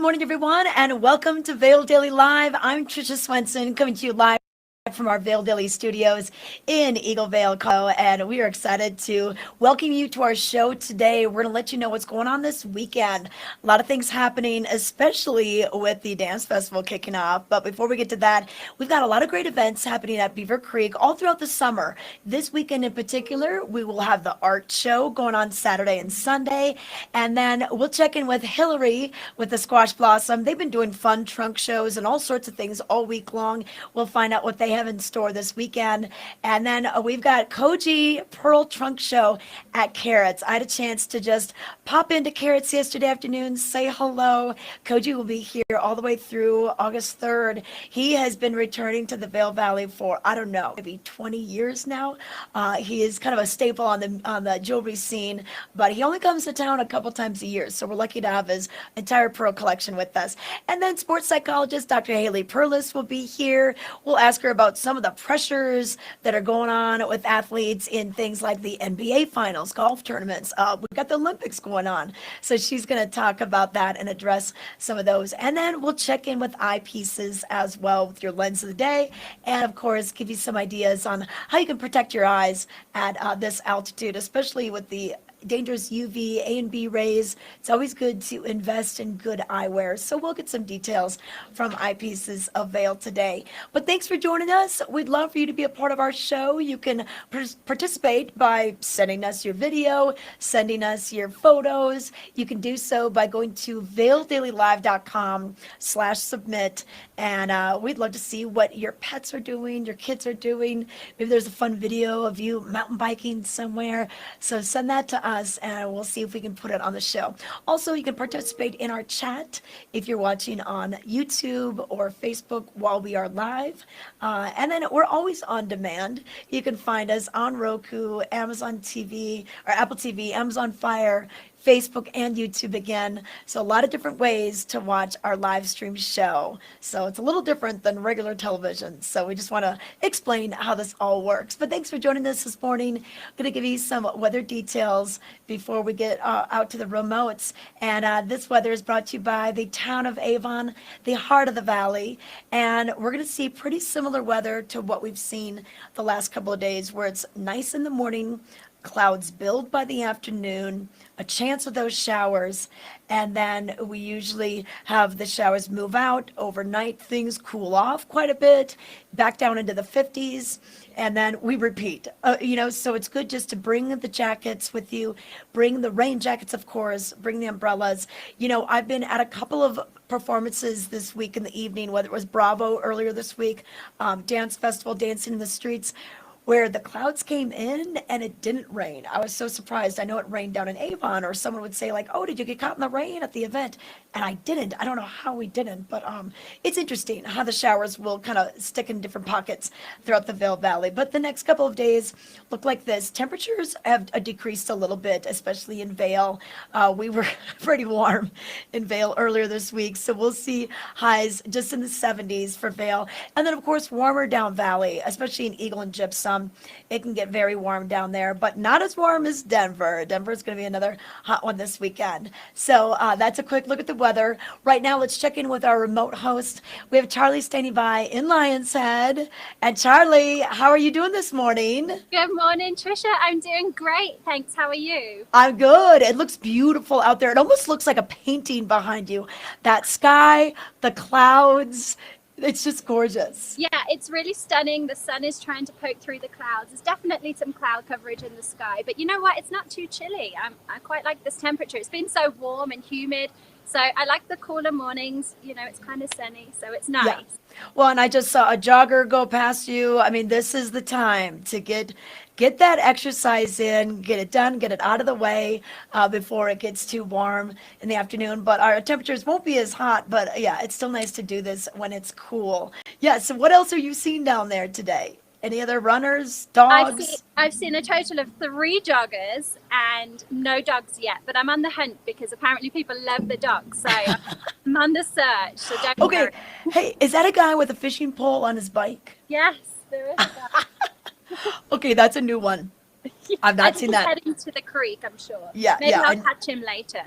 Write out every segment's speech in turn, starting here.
morning, everyone, and welcome to Vail Daily Live. I'm Tricia Swenson, coming to you live from our Vail Daily Studios in Eagle Vale, Colorado, and we are excited to welcome you to our show today. We're going to let you know what's going on this weekend. A lot of things happening, especially with the dance festival kicking off. But before we get to that, we've got a lot of great events happening at Beaver Creek all throughout the summer. This weekend in particular, we will have the art show going on Saturday and Sunday, and then we'll check in with Hillary with the Squash Blossom. They've been doing fun trunk shows and all sorts of things all week long. We'll find out what they have in store this weekend. And then we've got Koji Pearl Trunk Show at Carrots. I had a chance to just pop into Carrots yesterday afternoon, say hello. Koji will be here all the way through August 3rd. He has been returning to the Vail Valley for, I don't know, maybe 20 years now. He is kind of a staple on the jewelry scene, but he only comes to town a couple times a year. So we're lucky to have his entire pearl collection with us. And then sports psychologist Dr. Haley Perlus will be here. We'll ask her about some of the pressures that are going on with athletes in things like the NBA finals, golf tournaments. We've got the Olympics going on. So she's going to talk about that and address some of those. And then we'll check in with eyepieces as well with your lens of the day. And of course, give you some ideas on how you can protect your eyes at this altitude, especially with the dangerous UV, A and B rays. It's always good to invest in good eyewear. So we'll get some details from Eyepieces of Vail today. But thanks for joining us. We'd love for you to be a part of our show. You can participate by sending us your video, sending us your photos. You can do so by going to vaildailylive.com/submit. And we'd love to see what your pets are doing, your kids are doing. Maybe there's a fun video of you mountain biking somewhere. So send that to us and we'll see if we can put it on the show. Also, you can participate in our chat if you're watching on YouTube or Facebook while we are live. And then we're always on demand. You can find us on Roku, Amazon TV, or Apple TV, Amazon Fire, Facebook and YouTube again. So a lot of different ways to watch our live stream show. So it's a little different than regular television. So we just want to explain how this all works. But thanks for joining us this morning. I'm going to give you some weather details before we get out to the remotes. And this weather is brought to you by the town of Avon, the heart of the valley. And we're going to see pretty similar weather to what we've seen the last couple of days, where it's nice in the morning, clouds build by the afternoon, a chance of those showers, and then we usually have the showers move out overnight. Things cool off quite a bit, back down into the 50s, and then we repeat. So it's good just to bring the jackets with you, bring the rain jackets, of course, bring the umbrellas. I've been at a couple of performances this week in the evening, whether it was Bravo earlier this week, dance festival, dancing in the streets, where the clouds came in and it didn't rain. I was so surprised. I know it rained down in Avon, or someone would say like, oh, did you get caught in the rain at the event? And I didn't. I don't know how we didn't, but it's interesting how the showers will kind of stick in different pockets throughout the Vail Valley. But the next couple of days look like this. Temperatures have decreased a little bit, especially in Vail. We were pretty warm in Vail earlier this week, so we'll see highs just in the 70s for Vail. And then, of course, warmer down valley, especially in Eagle and Gypsum. It can get very warm down there, but not as warm as Denver. Denver is going to be another hot one this weekend. So that's a quick look at the weather. Right now, let's check in with our remote host. We have Charlie standing by in Lion's Head. And Charlie, how are you doing this morning? Good morning, Tricia. I'm doing great. Thanks. How are you? I'm good. It looks beautiful out there. It almost looks like a painting behind you. That sky, the clouds. It's just gorgeous. Yeah, it's really stunning. The sun is trying to poke through the clouds. There's definitely some cloud coverage in the sky, but you know what? It's not too chilly. I quite like this temperature. It's been so warm and humid. So I like the cooler mornings. It's kind of sunny, so it's nice. Yeah. Well, and I just saw a jogger go past you. I mean, this is the time to get that exercise in, get it done, get it out of the way before it gets too warm in the afternoon. But our temperatures won't be as hot, but yeah, it's still nice to do this when it's cool. Yeah, so what else are you seeing down there today? Any other runners, dogs? I've seen a total of 3 joggers and no dogs yet, but I'm on the hunt because apparently people love the dogs. So I'm on the search. So don't worry. Hey, is that a guy with a fishing pole on his bike? Yes, there is that. Okay, that's a new one. I've not seen that. Heading to the creek, I'm sure. Yeah, Maybe yeah. I'll catch him later.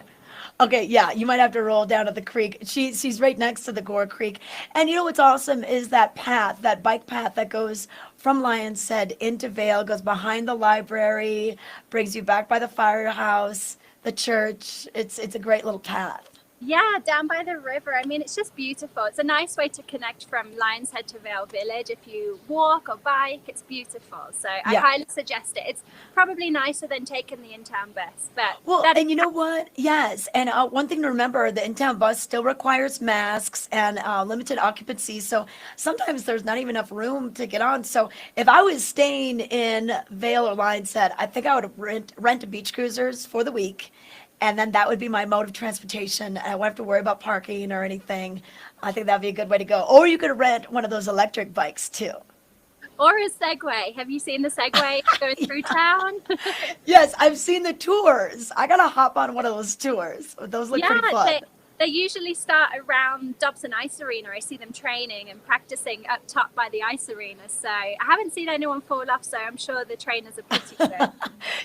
Okay, yeah, you might have to roll down to the creek. She's right next to the Gore Creek. And you know what's awesome is that path, that bike path that goes from Lion's Head into Vail, goes behind the library, brings you back by the firehouse, the church. It's a great little path. Yeah, down by the river. I mean, it's just beautiful. It's a nice way to connect from Lion's Head to Vale Village. If you walk or bike, it's beautiful. So I Yeah. highly suggest it. It's probably nicer than taking the in-town bus, but Well, that is and you know what? Yes, and one thing to remember, the in-town bus still requires masks and limited occupancy. So sometimes there's not even enough room to get on. So if I was staying in Vail or Lion's Head, I think I would rent a beach cruisers for the week, and then that would be my mode of transportation. I won't have to worry about parking or anything. I think that'd be a good way to go. Or you could rent one of those electric bikes too. or a Segway. Have you seen the Segway going through town? Yes, I've seen the tours. I gotta hop on one of those tours. Those look Yeah, pretty fun. they usually start around Dobson Ice Arena. I see them training and practicing up top by the ice arena. So I haven't seen anyone fall off, so I'm sure the trainers are pretty good.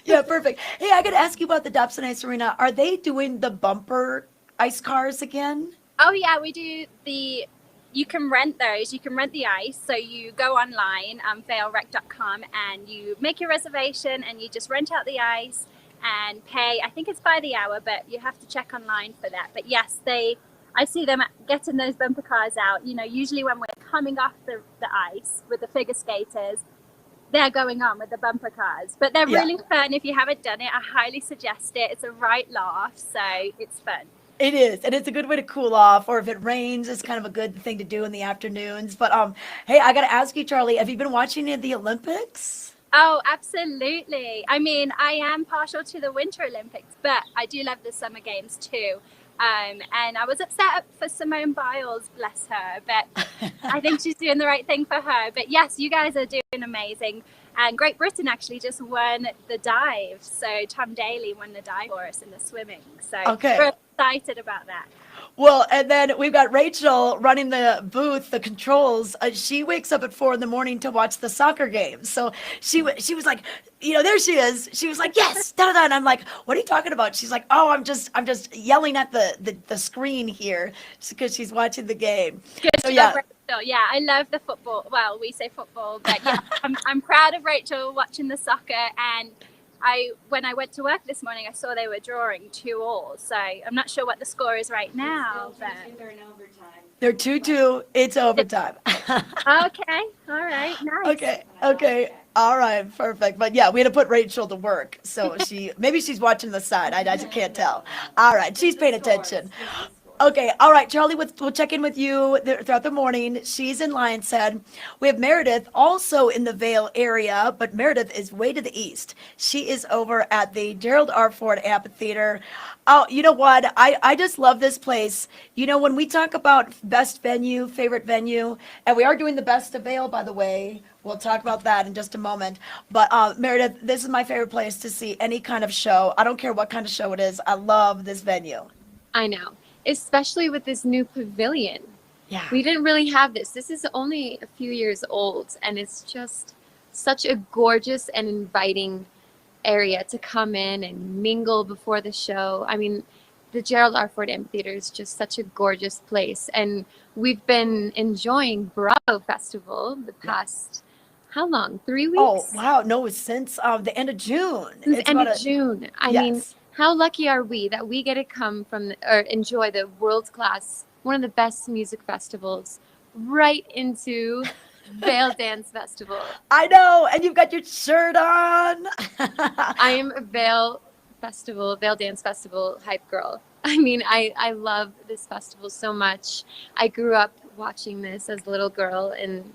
Yeah, perfect. Hey, I gotta ask you about the Dobson Ice Arena. Are they doing the bumper ice cars again? Oh yeah, we do the. You can rent those. You can rent the ice. So you go online, vailrec.com, and you make your reservation, and you just rent out the ice and pay. I think it's by the hour, but you have to check online for that. But yes, they. I see them getting those bumper cars out. You know, usually when we're coming off the ice with the figure skaters, they're going on with the bumper cars. But they're Yeah. really fun. If you haven't done it, I highly suggest it. It's a right laugh, so it's fun. It is, and it's a good way to cool off, or if it rains, it's kind of a good thing to do in the afternoons. But hey, I gotta ask you, Charlie, have you been watching any of the Olympics? Oh, absolutely. I mean, I am partial to the Winter Olympics, but I do love the Summer Games too. And I was upset for Simone Biles, bless her, but I think she's doing the right thing for her. But yes, you guys are doing amazing. And Great Britain actually just won the dive. So Tom Daley won the dive for us in the swimming. So Okay. we're excited about that. Well, and then we've got Rachel running the booth, the controls. She wakes up at 4 in the morning to watch the soccer game. So she was like, there she is. She was like, yes, da da da. And I'm like, what are you talking about? She's like, oh, I'm just yelling at the screen here because she's watching the game. Good So job, yeah, Rachel. Yeah, I love the football. Well, we say football, but yeah, I'm proud of Rachel watching the soccer. And when I went to work this morning, I saw they were drawing 2-2. So I'm not sure what the score is right now. But they're 2-2. It's overtime. okay, all right, nice. Okay. All right, perfect. But yeah, we had to put Rachel to work. So maybe she's watching the side. I just can't tell. All right, she's paying attention. Okay, all right, Charlie, we'll check in with you throughout the morning. She's in Lion's Head. We have Meredith also in the Vail area, but Meredith is way to the east. She is over at the Gerald R. Ford Amphitheater. Oh, you know what? I just love this place. When we talk about best venue, favorite venue, and we are doing the best of Vail, by the way. We'll talk about that in just a moment. But Meredith, this is my favorite place to see any kind of show. I don't care what kind of show it is. I love this venue. I know, especially with this new pavilion. Yeah. We didn't really have this. This is only a few years old, and it's just such a gorgeous and inviting area to come in and mingle before the show. I mean, the Gerald R. Ford Amphitheater is just such a gorgeous place, and we've been enjoying Bravo Festival the past, how long? 3 weeks? Oh, wow. No, it's since the end of June. Since It's end about of June. I mean, Yes. how lucky are we that we get to come from or enjoy the world-class, one of the best music festivals, right into Vail Dance Festival. I know, and you've got your shirt on. I am a Vail Dance Festival hype girl. I mean, I love this festival so much. I grew up watching this as a little girl and,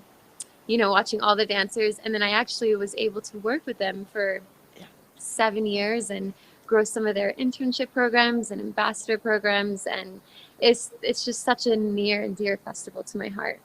watching all the dancers. And then I actually was able to work with them for 7 years and grow some of their internship programs and ambassador programs. And it's just such a near and dear festival to my heart.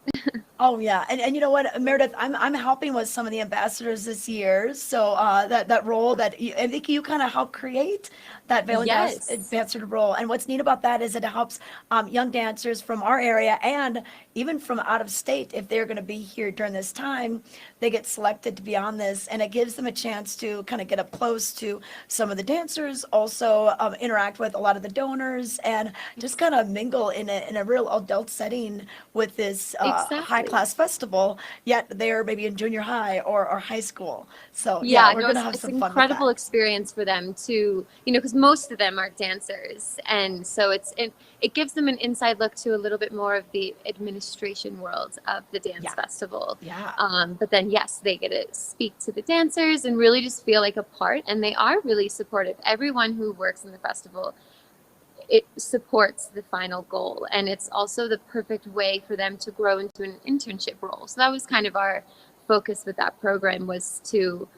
Oh yeah, and you know what, Meredith, I'm helping with some of the ambassadors this year. So that role that I think you kind of help create that Vail Yes. ambassador role. And what's neat about that is it helps young dancers from our area and even from out of state, if they're going to be here during this time, they get selected to be on this, and it gives them a chance to kind of get up close to some of the dancers, also interact with a lot of the donors, and just kind of mingle in a real adult setting with this high Exactly. class festival. Yet they're maybe in junior high or high school. So yeah, Yeah, we're no, gonna have it's an some fun with incredible that. experience for them to, because most of them are dancers, and so it gives them an inside look to a little bit more of the administration world of the dance Yeah, festival. yeah. But then, yes, they get to speak to the dancers and really just feel like a part, and they are really supportive. Everyone who works in the festival, it supports the final goal, and it's also the perfect way for them to grow into an internship role. So that was kind of our focus with that program, was to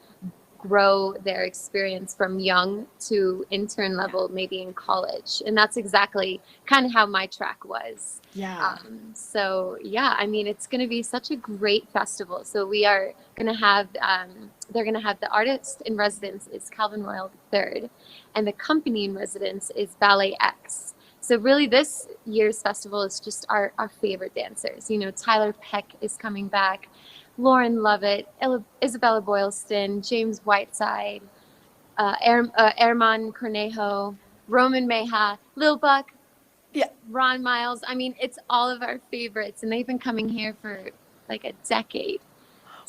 grow their experience from young to intern level, maybe in college. And that's exactly kind of how my track was. Yeah. So yeah, I mean, it's going to be such a great festival. So we are going to have, they're going to have the artist in residence is Calvin Royal III, and the company in residence is Ballet X. So really this year's festival is just our favorite dancers. Tyler Peck is coming back, Lauren Lovett, Isabella Boylston, James Whiteside, Erman Cornejo, Roman Meja, Lil Buck, Yeah. Ron Miles. I mean, it's all of our favorites, and they've been coming here for like a decade.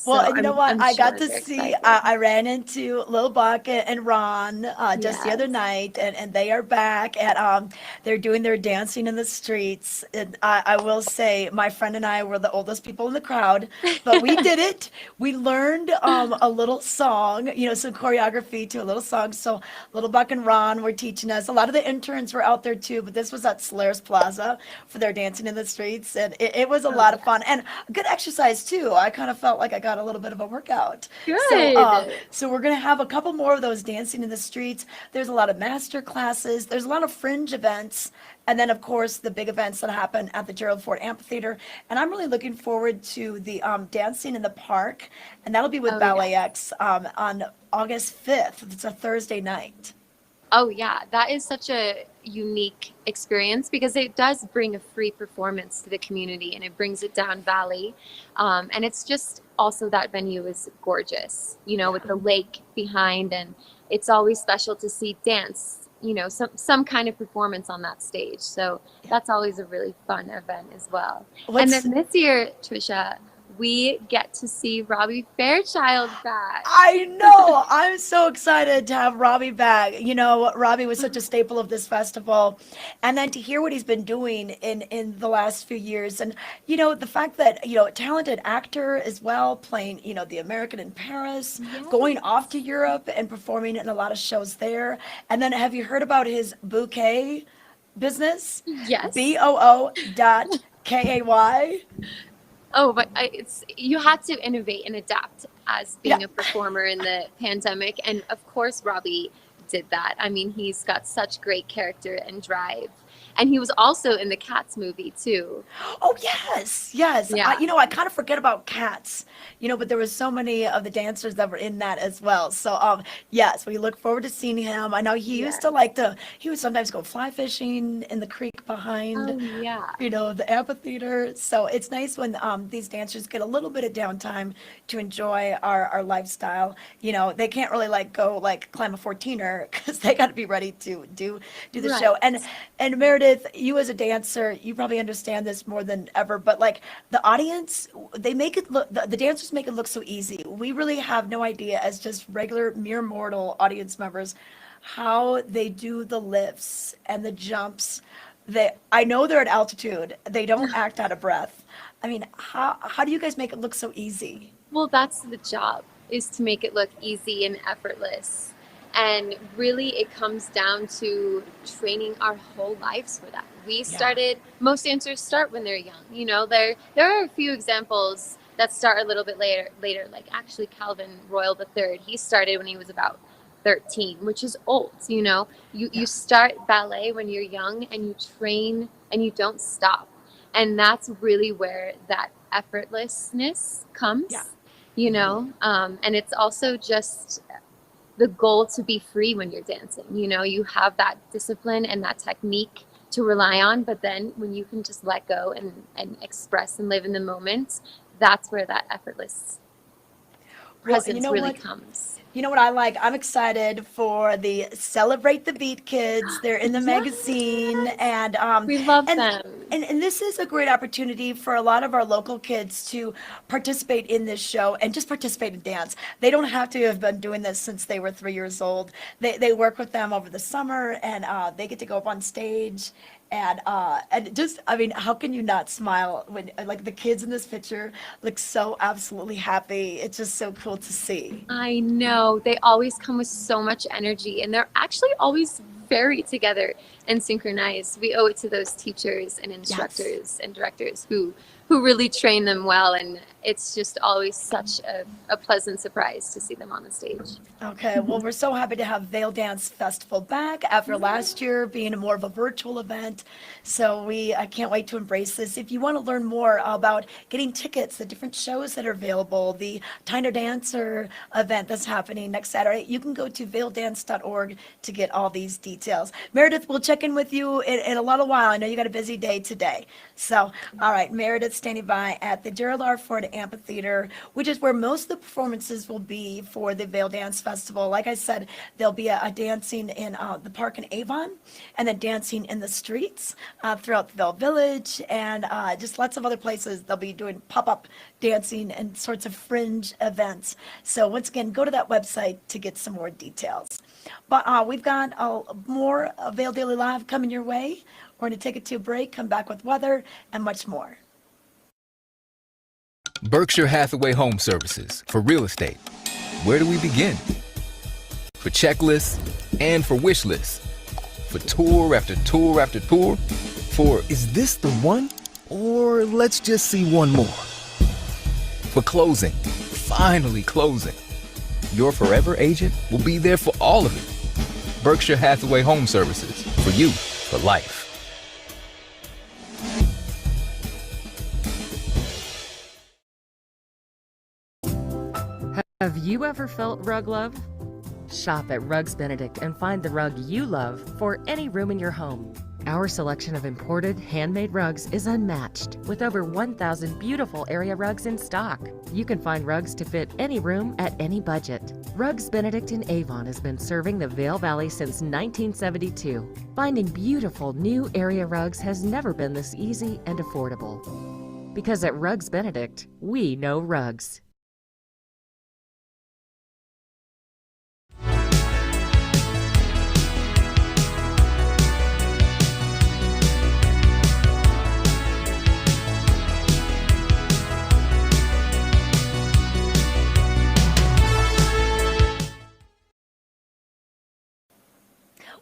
Well, So and you know what? I'm I got sure to they're see, excited. I ran into Lil Buck and Ron just the other Yes. night, and they are back, and they're doing their dancing in the streets. And I will say, my friend and I were the oldest people in the crowd, but we did it. We learned a little song, some choreography to a little song. So Lil Buck and Ron were teaching us. A lot of the interns were out there too, but this was at Solaris Plaza for their dancing in the streets, and it was a Oh lot of yeah. fun and good exercise too. I kind of felt like I got a little bit of a workout. So, Good. so we're gonna have a couple more of those dancing in the streets. There's a lot of master classes. There's a lot of fringe events, and then of course the big events that happen at the Gerald Ford Amphitheater. And I'm really looking forward to the dancing in the park, and that'll be with Oh yeah. Ballet X on August 5th. It's a Thursday night. Oh yeah, that is such a unique experience because it does bring a free performance to the community, and it brings it down valley. And it's just also, that venue is gorgeous, with the lake behind, and it's always special to see dance, some kind of performance on that stage. So that's always a really fun event as well. And What's then this year, Tricia, we get to see Robbie Fairchild back. I know. I'm so excited to have Robbie back. Robbie was such a staple of this festival. And then to hear what he's been doing in the last few years. And, the fact that, talented actor as well, playing, the American in Paris, going off to Europe and performing in a lot of shows there. And then have you heard about his bouquet business? Yes. BOO.KAY. Oh, but you had to innovate and adapt as Yeah. being a performer in the pandemic, and of course Robbie did that. I mean, he's got such great character and drive, and he was also in the Cats movie too. Oh yes, yes. Yeah. I kind of forget about Cats, but there was so many of the dancers that were in that as well. So yes, we look forward to seeing him. I know he used to he would sometimes go fly fishing in the creek behind, Oh yeah. the amphitheater. So it's nice when these dancers get a little bit of downtime to enjoy our lifestyle. They can't really go climb a 14er because they got to be ready to do the show. Right. And Meredith, you as a dancer, you probably understand this more than ever, but the audience, they make it look, the dancers make it look so easy. We really have no idea as just regular mere mortal audience members how they do the lifts and the jumps. I know they're at altitude. They don't act out of breath. I mean, how do you guys make it look so easy? Well, that's the job, is to make it look easy and effortless. And really, it comes down to training our whole lives for that. Most dancers start when they're young. There are a few examples that start a little bit later, like actually Calvin Royal III. He started when he was about 13, which is old. You know, you start ballet when you're young and you train and you don't stop. And that's really where that effortlessness comes, Yeah. you know. And it's also just the goal to be free when you're dancing. You know, you have that discipline and that technique to rely on, but then when you can just let go and express and live in the moment, that's where that effortless Well, you presence know really what? comes. You know what I like? I'm excited for the Celebrate the Beat kids. They're in the magazine, Yes, and we love and them. and this is a great opportunity for a lot of our local kids to participate in this show and just participate in dance. They don't have to have been doing this since they were 3 years old. They work with them over the summer, and they get to go up on stage. And just, I mean, how can you not smile when, like, the kids in this picture look so absolutely happy? It's just so cool to see. I know. They always come with so much energy and they're actually always very together and synchronized. We owe it to those teachers and Yes. instructors and directors who really train them well, and it's just always such a pleasant surprise to see them on the stage. Okay, well, we're so happy to have Vail Dance Festival back after last year being more of a virtual event. So I can't wait to embrace this. If you want to learn more about getting tickets, the different shows that are available, the Tiner Dancer event that's happening next Saturday, you can go to vaildance.org to get all these details. Meredith, we'll check in with you in a little while. I know you got a busy day today. So, all right, Meredith standing by at the Gerald R. Ford Amphitheater, which is where most of the performances will be for the Vail Dance Festival. Like I said, there'll be a dancing in the park in Avon, and then dancing in the streets throughout the Vail Village, and just lots of other places. They'll be doing pop-up dancing and sorts of fringe events. So once again, go to that website to get some more details. But we've got more Vail Daily Live coming your way. We're going to take it to a break, come back with weather, and much more. Berkshire Hathaway Home Services for real estate. Where do we begin? For checklists and for wish lists. For tour after tour after tour. For is this the one? Or let's just see one more. For closing. Finally closing. Your forever agent will be there for all of it. Berkshire Hathaway Home Services. For you, for life. Have you ever felt rug love? Shop at Rugs Benedict and find the rug you love for any room in your home. Our selection of imported, handmade rugs is unmatched, with over 1,000 beautiful area rugs in stock. You can find rugs to fit any room at any budget. Rugs Benedict in Avon has been serving the Vail Valley since 1972. Finding beautiful new area rugs has never been this easy and affordable. Because at Rugs Benedict, we know rugs.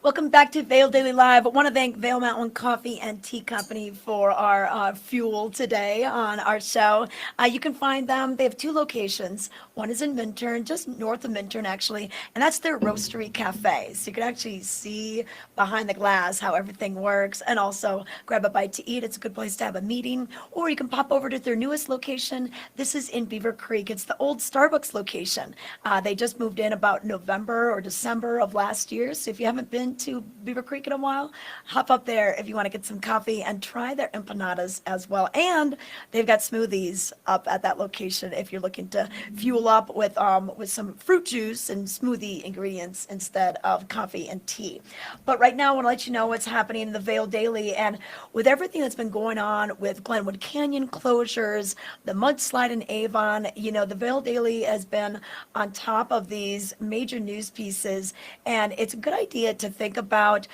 Welcome back to Vail Daily Live. I want to thank Vail Mountain Coffee and Tea Company for our fuel today on our show. You can find them. They have two locations. One is in Minturn, just north of Minturn, actually, and that's their Roastery Cafe. So you can actually see behind the glass how everything works and also grab a bite to eat. It's a good place to have a meeting, or you can pop over to their newest location. This is in Beaver Creek. It's the old Starbucks location. They just moved in about November or December of last year. So if you haven't been to Beaver Creek in a while, hop up there if you want to get some coffee and try their empanadas as well. And they've got smoothies up at that location if you're looking to fuel up with some fruit juice and smoothie ingredients instead of coffee and tea. But right now, I want to let you know what's happening in the Vail Daily, and with everything that's been going on with Glenwood Canyon closures, the mudslide in Avon, you know, the Vail Daily has been on top of these major news pieces, and it's a good idea to think about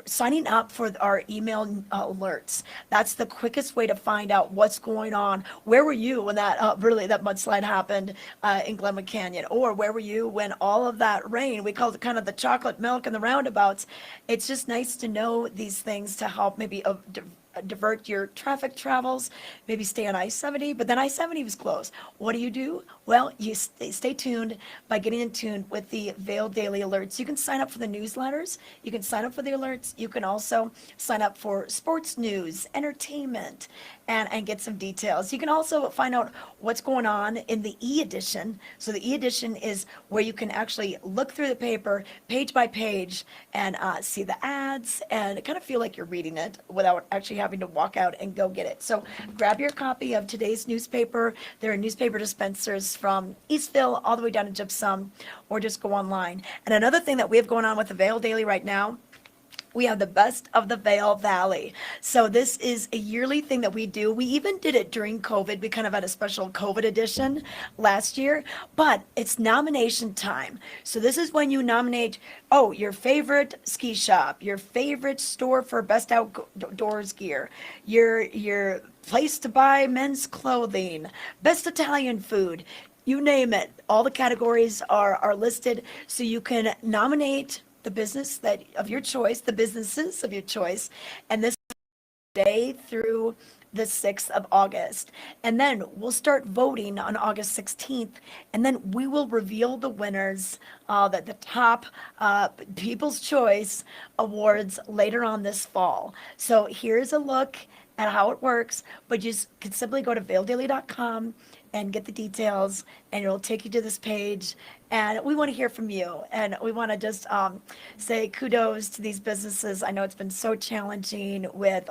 signing up for our email alerts. That's the quickest way to find out what's going on. Where were you when that that mudslide happened in Glenwood Canyon? Or where were you when all of that rain, we call it kind of the chocolate milk and the roundabouts. It's just nice to know these things to help maybe divert your traffic travels, maybe stay on I-70, but then I-70 was closed. What do? Well, you stay tuned by getting in tune with the Vail Daily Alerts. You can sign up for the newsletters, you can sign up for the alerts, you can also sign up for sports news, entertainment, and get some details. You can also find out what's going on in the e-edition. So the e-edition is where you can actually look through the paper page by page and see the ads and kind of feel like you're reading it without actually having to walk out and go get it. So grab your copy of today's newspaper. There are newspaper dispensers from Eastville all the way down to Gypsum, or just go online. And another thing that we have going on with the Vail Daily right now, we have the best of the Vail Valley. So this is a yearly thing that we do. We even did it during COVID. We kind of had a special COVID edition last year, but it's nomination time. So this is when you nominate, your favorite ski shop, your favorite store for best outdoors gear, your place to buy men's clothing, best Italian food, you name it. All the categories are listed, so you can nominate the business of your choice, the businesses of your choice, and this day through the 6th of August. And then we'll start voting on August 16th, and then we will reveal the winners, the top People's Choice Awards later on this fall. So here's a look at how it works, but you can simply go to vaildaily.com and get the details, and it'll take you to this page. And we want to hear from you, and we want to just say kudos to these businesses. I know it's been so challenging with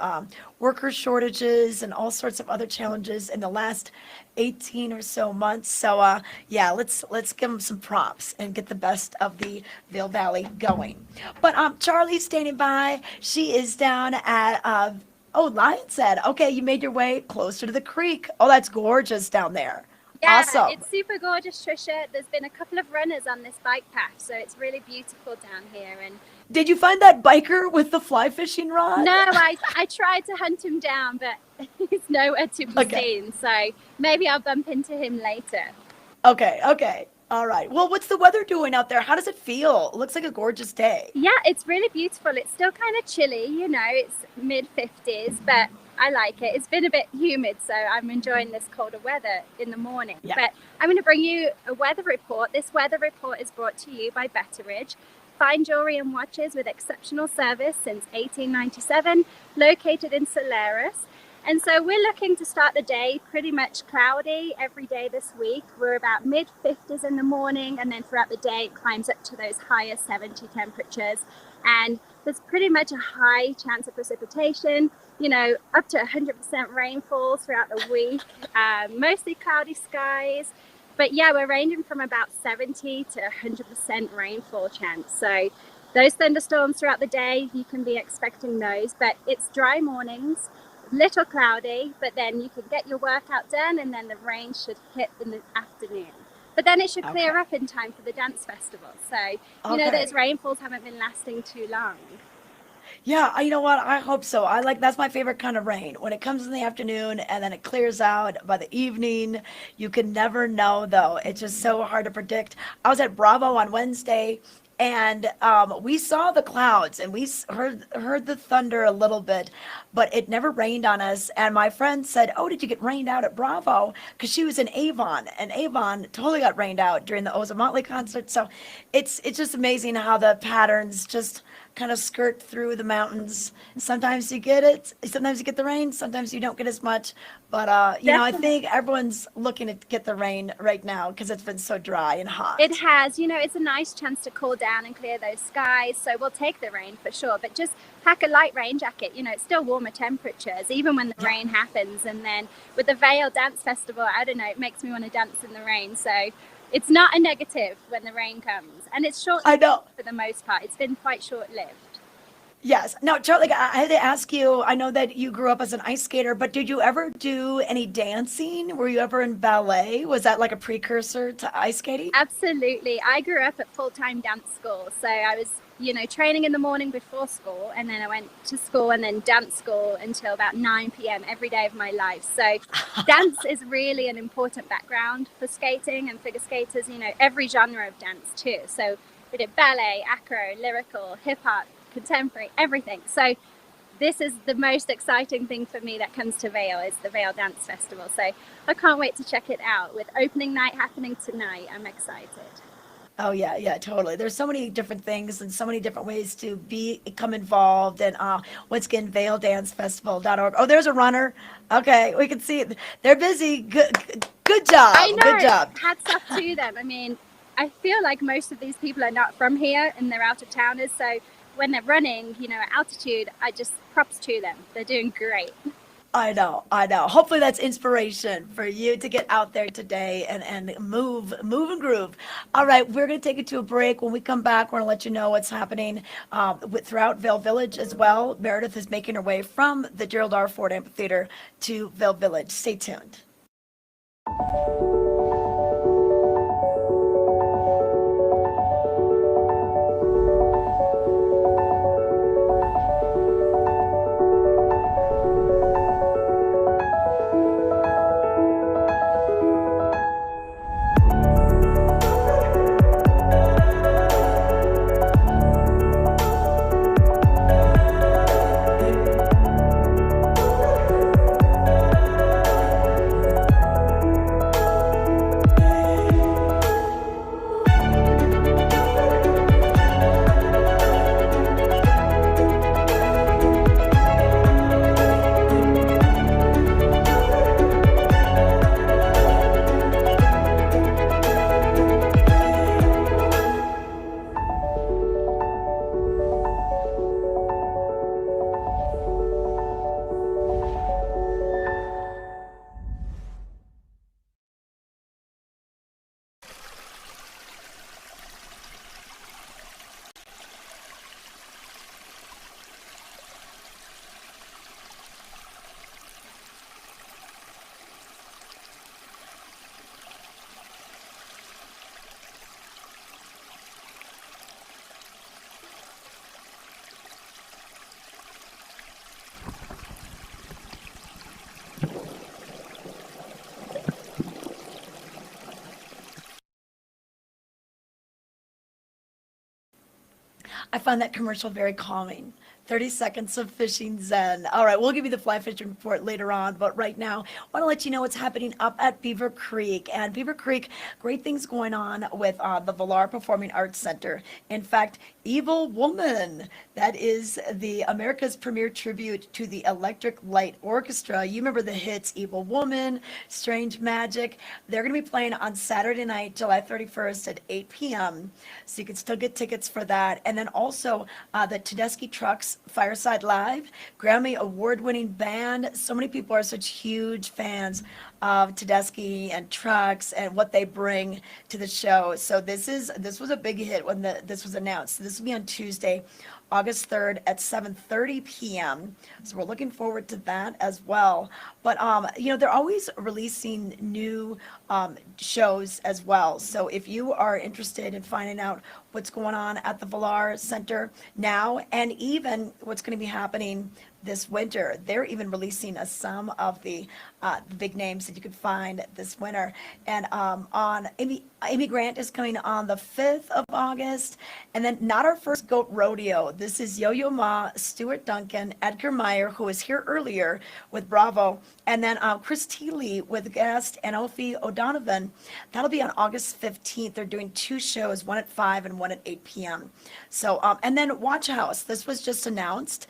worker shortages and all sorts of other challenges in the last 18 or so months. So let's give them some props and get the best of the Vail Valley going. But Charlie's standing by. She is down at Lion's Head. Okay, you made your way closer to the creek. Oh, that's gorgeous down there. Yeah, Awesome. it's super gorgeous, Tricia. There's been a couple of runners on this bike path, so it's really beautiful down here. And did you find that biker with the fly fishing rod? no, I tried to hunt him down, but he's nowhere to be seen. So maybe I'll bump into him later. Okay. All right. Well, what's the weather doing out there? How does it feel? It looks like a gorgeous day. Yeah, it's really beautiful. It's still kind of chilly, it's mid-50s, but I like it. It's been a bit humid, so I'm enjoying this colder weather in the morning. Yeah. But I'm going to bring you a weather report. This weather report is brought to you by Betteridge, fine jewelry and watches with exceptional service since 1897, located in Solaris. And so we're looking to start the day pretty much cloudy every day this week. We're about mid-50s in the morning, and then throughout the day it climbs up to those higher 70 temperatures. And there's pretty much a high chance of precipitation, up to 100% rainfall throughout the week, mostly cloudy skies. But yeah, we're ranging from about 70 to 100% rainfall chance. So those thunderstorms throughout the day, you can be expecting those, but it's dry mornings. Little cloudy, but then you can get your workout done, and then the rain should hit in the afternoon. But then it should clear up in time for the dance festival. So, those rainfalls haven't been lasting too long. Yeah, you know what? I hope so. That's my favorite kind of rain. When it comes in the afternoon and then it clears out by the evening. You can never know, though. It's just so hard to predict. I was at Bravo on Wednesday, and we saw the clouds, and we heard the thunder a little bit, but it never rained on us. And my friend said, "Oh, did you get rained out at Bravo?" Because she was in Avon, and Avon totally got rained out during the Oza Motley concert. So it's just amazing how the patterns just kind of skirt through the mountains. Sometimes you get it, sometimes you get the rain, sometimes you don't get as much. But I think everyone's looking to get the rain right now because it's been so dry and hot. It has, it's a nice chance to cool down and clear those skies. So we'll take the rain for sure, but just pack a light rain jacket. It's still warmer temperatures, even when the rain happens. And then with the Vail Dance Festival, I don't know, it makes me want to dance in the rain. So it's not a negative when the rain comes. And it's short-lived. I know. For the most part. It's been quite short-lived. Yes. Now, Charlie, I had to ask you, I know that you grew up as an ice skater, but did you ever do any dancing? Were you ever in ballet? Was that like a precursor to ice skating? Absolutely. I grew up at full-time dance school. So I was, training in the morning before school, and then I went to school and then dance school until about 9 p.m. every day of my life. So dance is really an important background for skating and figure skaters, every genre of dance too. So we did ballet, acro, lyrical, hip hop, contemporary, everything. So this is the most exciting thing for me that comes to Vail, is the Vail Dance Festival. So I can't wait to check it out. With opening night happening tonight, I'm excited. Oh yeah, yeah, totally. There's so many different things and so many different ways to become involved. And once again, VailDanceFestival.org. Oh, there's a runner. Okay, we can see it. They're busy. Good job. I know. Good job. Hats off to them. I mean, I feel like most of these people are not from here and they're out of towners. So when they're running, you know, at altitude, I just props to them. They're doing great. I know, I know. Hopefully that's inspiration for you to get out there today and move and groove. All right, we're going to take it to a break. When we come back, we're going to let you know what's happening throughout Vail Village as well. Meredith is making her way from the Gerald R. Ford Amphitheater to Vail Village. Stay tuned. I find that commercial very calming. 30 seconds of fishing zen. All right, we'll give you the fly fishing report later on, but right now, I want to let you know what's happening up at Beaver Creek. And Beaver Creek, great things going on with the Valar Performing Arts Center. In fact, Evil Woman, that is the America's premier tribute to the Electric Light Orchestra. You remember the hits Evil Woman, Strange Magic. They're going to be playing on Saturday night, July 31st at 8 p.m. So you can still get tickets for that. And then also the Tedeschi Trucks Fireside Live, Grammy award-winning band. So many people are such huge fans of Tedeschi and Trucks and what they bring to the show. So this was a big hit when this was announced. So this will be on Tuesday, August 3rd at 7:30 p.m. So we're looking forward to that as well. But they're always releasing new shows as well. So if you are interested in finding out what's going on at the Valar Center now, and even what's going to be happening this winter, they're even releasing some of the big names that you could find this winter. And on Amy Grant is coming on the 5th of August. And then Not Our First Goat Rodeo. This is Yo-Yo Ma, Stuart Duncan, Edgar Meyer, who was here earlier with Bravo, and then Chris Teeley with guest, and Ophi O'Donovan. That'll be on August 15th. They're doing two shows, one at 5 and one at 8 p.m. So, and then Watch House. This was just announced.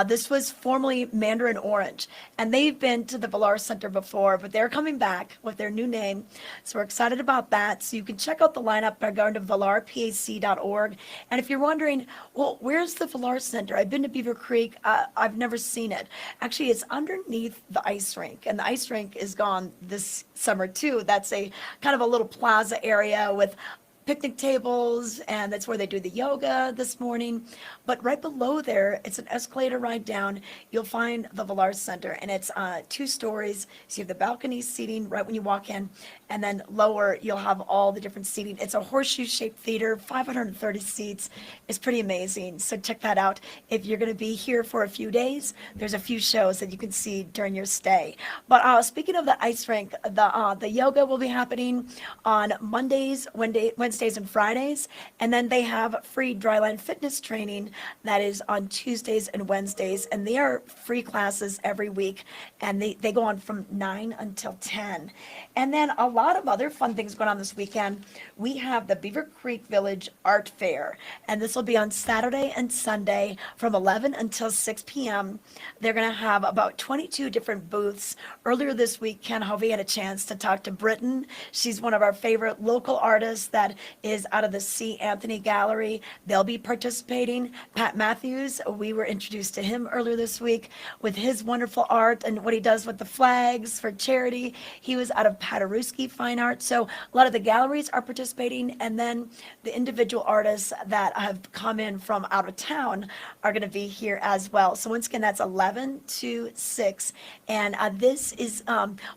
This was formerly Mandarin Orange, and they've been to the Valar Center before, but they're coming back with their new name. So we're excited about that. So you can check out the lineup by going to valarpac.org. And if you're wondering, well, where's the Valar Center? I've been to Beaver Creek. I've never seen it. Actually, it's underneath the ice rink, and the ice rink is gone this summer too. That's a kind of a little plaza area with picnic tables, and that's where they do the yoga this morning. But right below there, it's an escalator ride down. You'll find the Valar Center, and it's 2 stories. So you have the balcony seating right when you walk in, and then lower you'll have all the different seating. It's a horseshoe-shaped theater, 530 seats. It's pretty amazing. So check that out. If you're going to be here for a few days, there's a few shows that you can see during your stay. But speaking of the ice rink, the yoga will be happening on Mondays, Wednesdays, Wednesdays, and Fridays. And then they have free dryland fitness training that is on Tuesdays and Wednesdays. And they are free classes every week. And they go on from 9 until 10. And then a lot of other fun things going on this weekend. We have the Beaver Creek Village Art Fair. And this will be on Saturday and Sunday from 11 until 6 p.m. They're going to have about 22 different booths. Earlier this week, Ken Hovey had a chance to talk to Britton. She's one of our favorite local artists that is out of the C. Anthony Gallery. They'll be participating. Pat Matthews, we were introduced to him earlier this week with his wonderful art and what he does with the flags for charity. He was out of Paderewski Fine Art. So a lot of the galleries are participating, and then the individual artists that have come in from out of town are going to be here as well. So once again, that's 11 to 6. And this is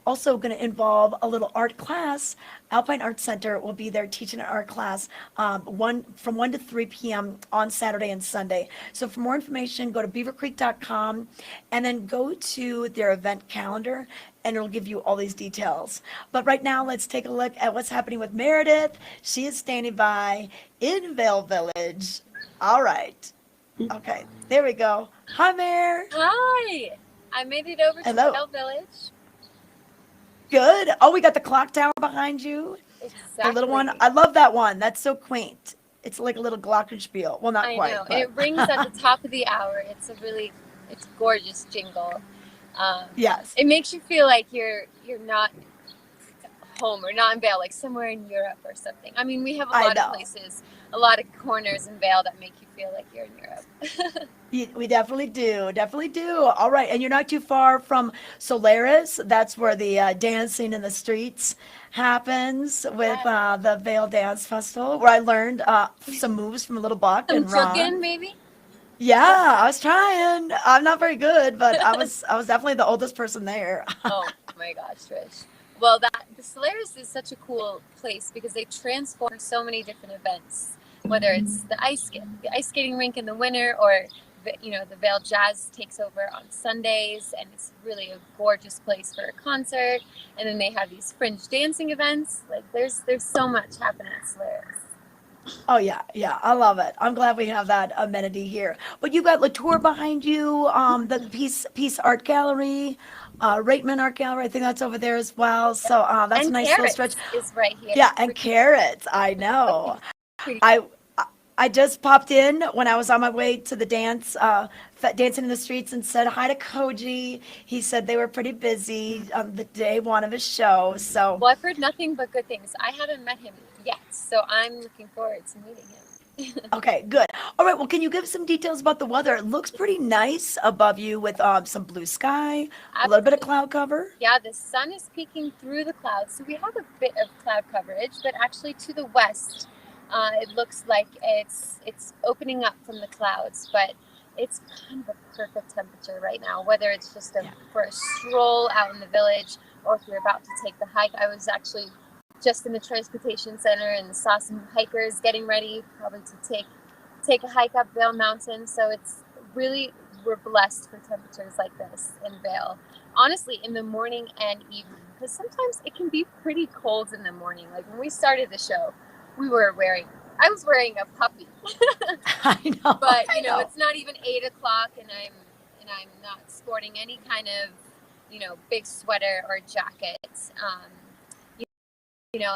also going to involve a little art class. Alpine Art Center will be there teaching an art class from 1 to 3 p.m. on Saturday and Sunday. So for more information, go to beavercreek.com and then go to their event calendar, and it'll give you all these details. But right now, let's take a look at what's happening with Meredith. She is standing by in Vail Village. All right. Okay, there we go. Hi, Mare. Hi. I made it over to Hello. Vail Village. Good. Oh, we got the clock tower behind you. Exactly. The little one. I love that one. That's so quaint. It's like a little glockenspiel. Well, not I quite. know. but- And it rings at the top of the hour. It's it's gorgeous jingle. Yes. It makes you feel like you're not home or not in Vail, like somewhere in Europe or something. I mean, we have a I lot know. of places, a lot of corners in Vail that make you feel like you're in Europe. We definitely do. Definitely do. All right. And you're not too far from Solaris. That's where the dancing in the streets happens with the Vail Dance Festival, where I learned some moves from Little Buck Some and Ron. chicken, maybe? Yeah, I was trying. I'm not very good, but I was definitely the oldest person there. Oh my gosh, Trish. Well, the Solaris is such a cool place because they transform so many different events, whether it's the ice skating rink in the winter, or the Vail Jazz takes over on Sundays, and it's really a gorgeous place for a concert. And then they have these fringe dancing events. Like there's so much happening at Solaris. Oh yeah, I love it. I'm glad we have that amenity here. But you got Latour behind you, the Peace Art Gallery, Reitman Art Gallery. I think that's over there as well. So that's And a nice little Carrots stretch. is right here. Yeah, and carrots. I know. Pretty- I just popped in when I was on my way to the dance, dancing in the streets, and said hi to Koji. He said they were pretty busy on the day one of his show. So Well, I've heard nothing but good things. I haven't met him yet, so I'm looking forward to meeting him. okay, good. All right. Well, can you give some details about the weather? It looks pretty nice above you with some blue sky, a little bit of cloud cover. Yeah, the sun is peeking through the clouds, so we have a bit of cloud coverage, but actually to the west, it looks like it's opening up from the clouds, but it's kind of a perfect temperature right now, whether it's just for a stroll out in the village or if you're about to take the hike. I was actually just in the transportation center and saw some hikers getting ready probably to take a hike up Vail Mountain. So it's really, we're blessed for temperatures like this in Vail. Honestly, in the morning and evening, because sometimes it can be pretty cold in the morning. Like when we started the show, I was wearing a puppy. I know. But I know. it's not even 8 o'clock, and I'm not sporting any kind of big sweater or jacket.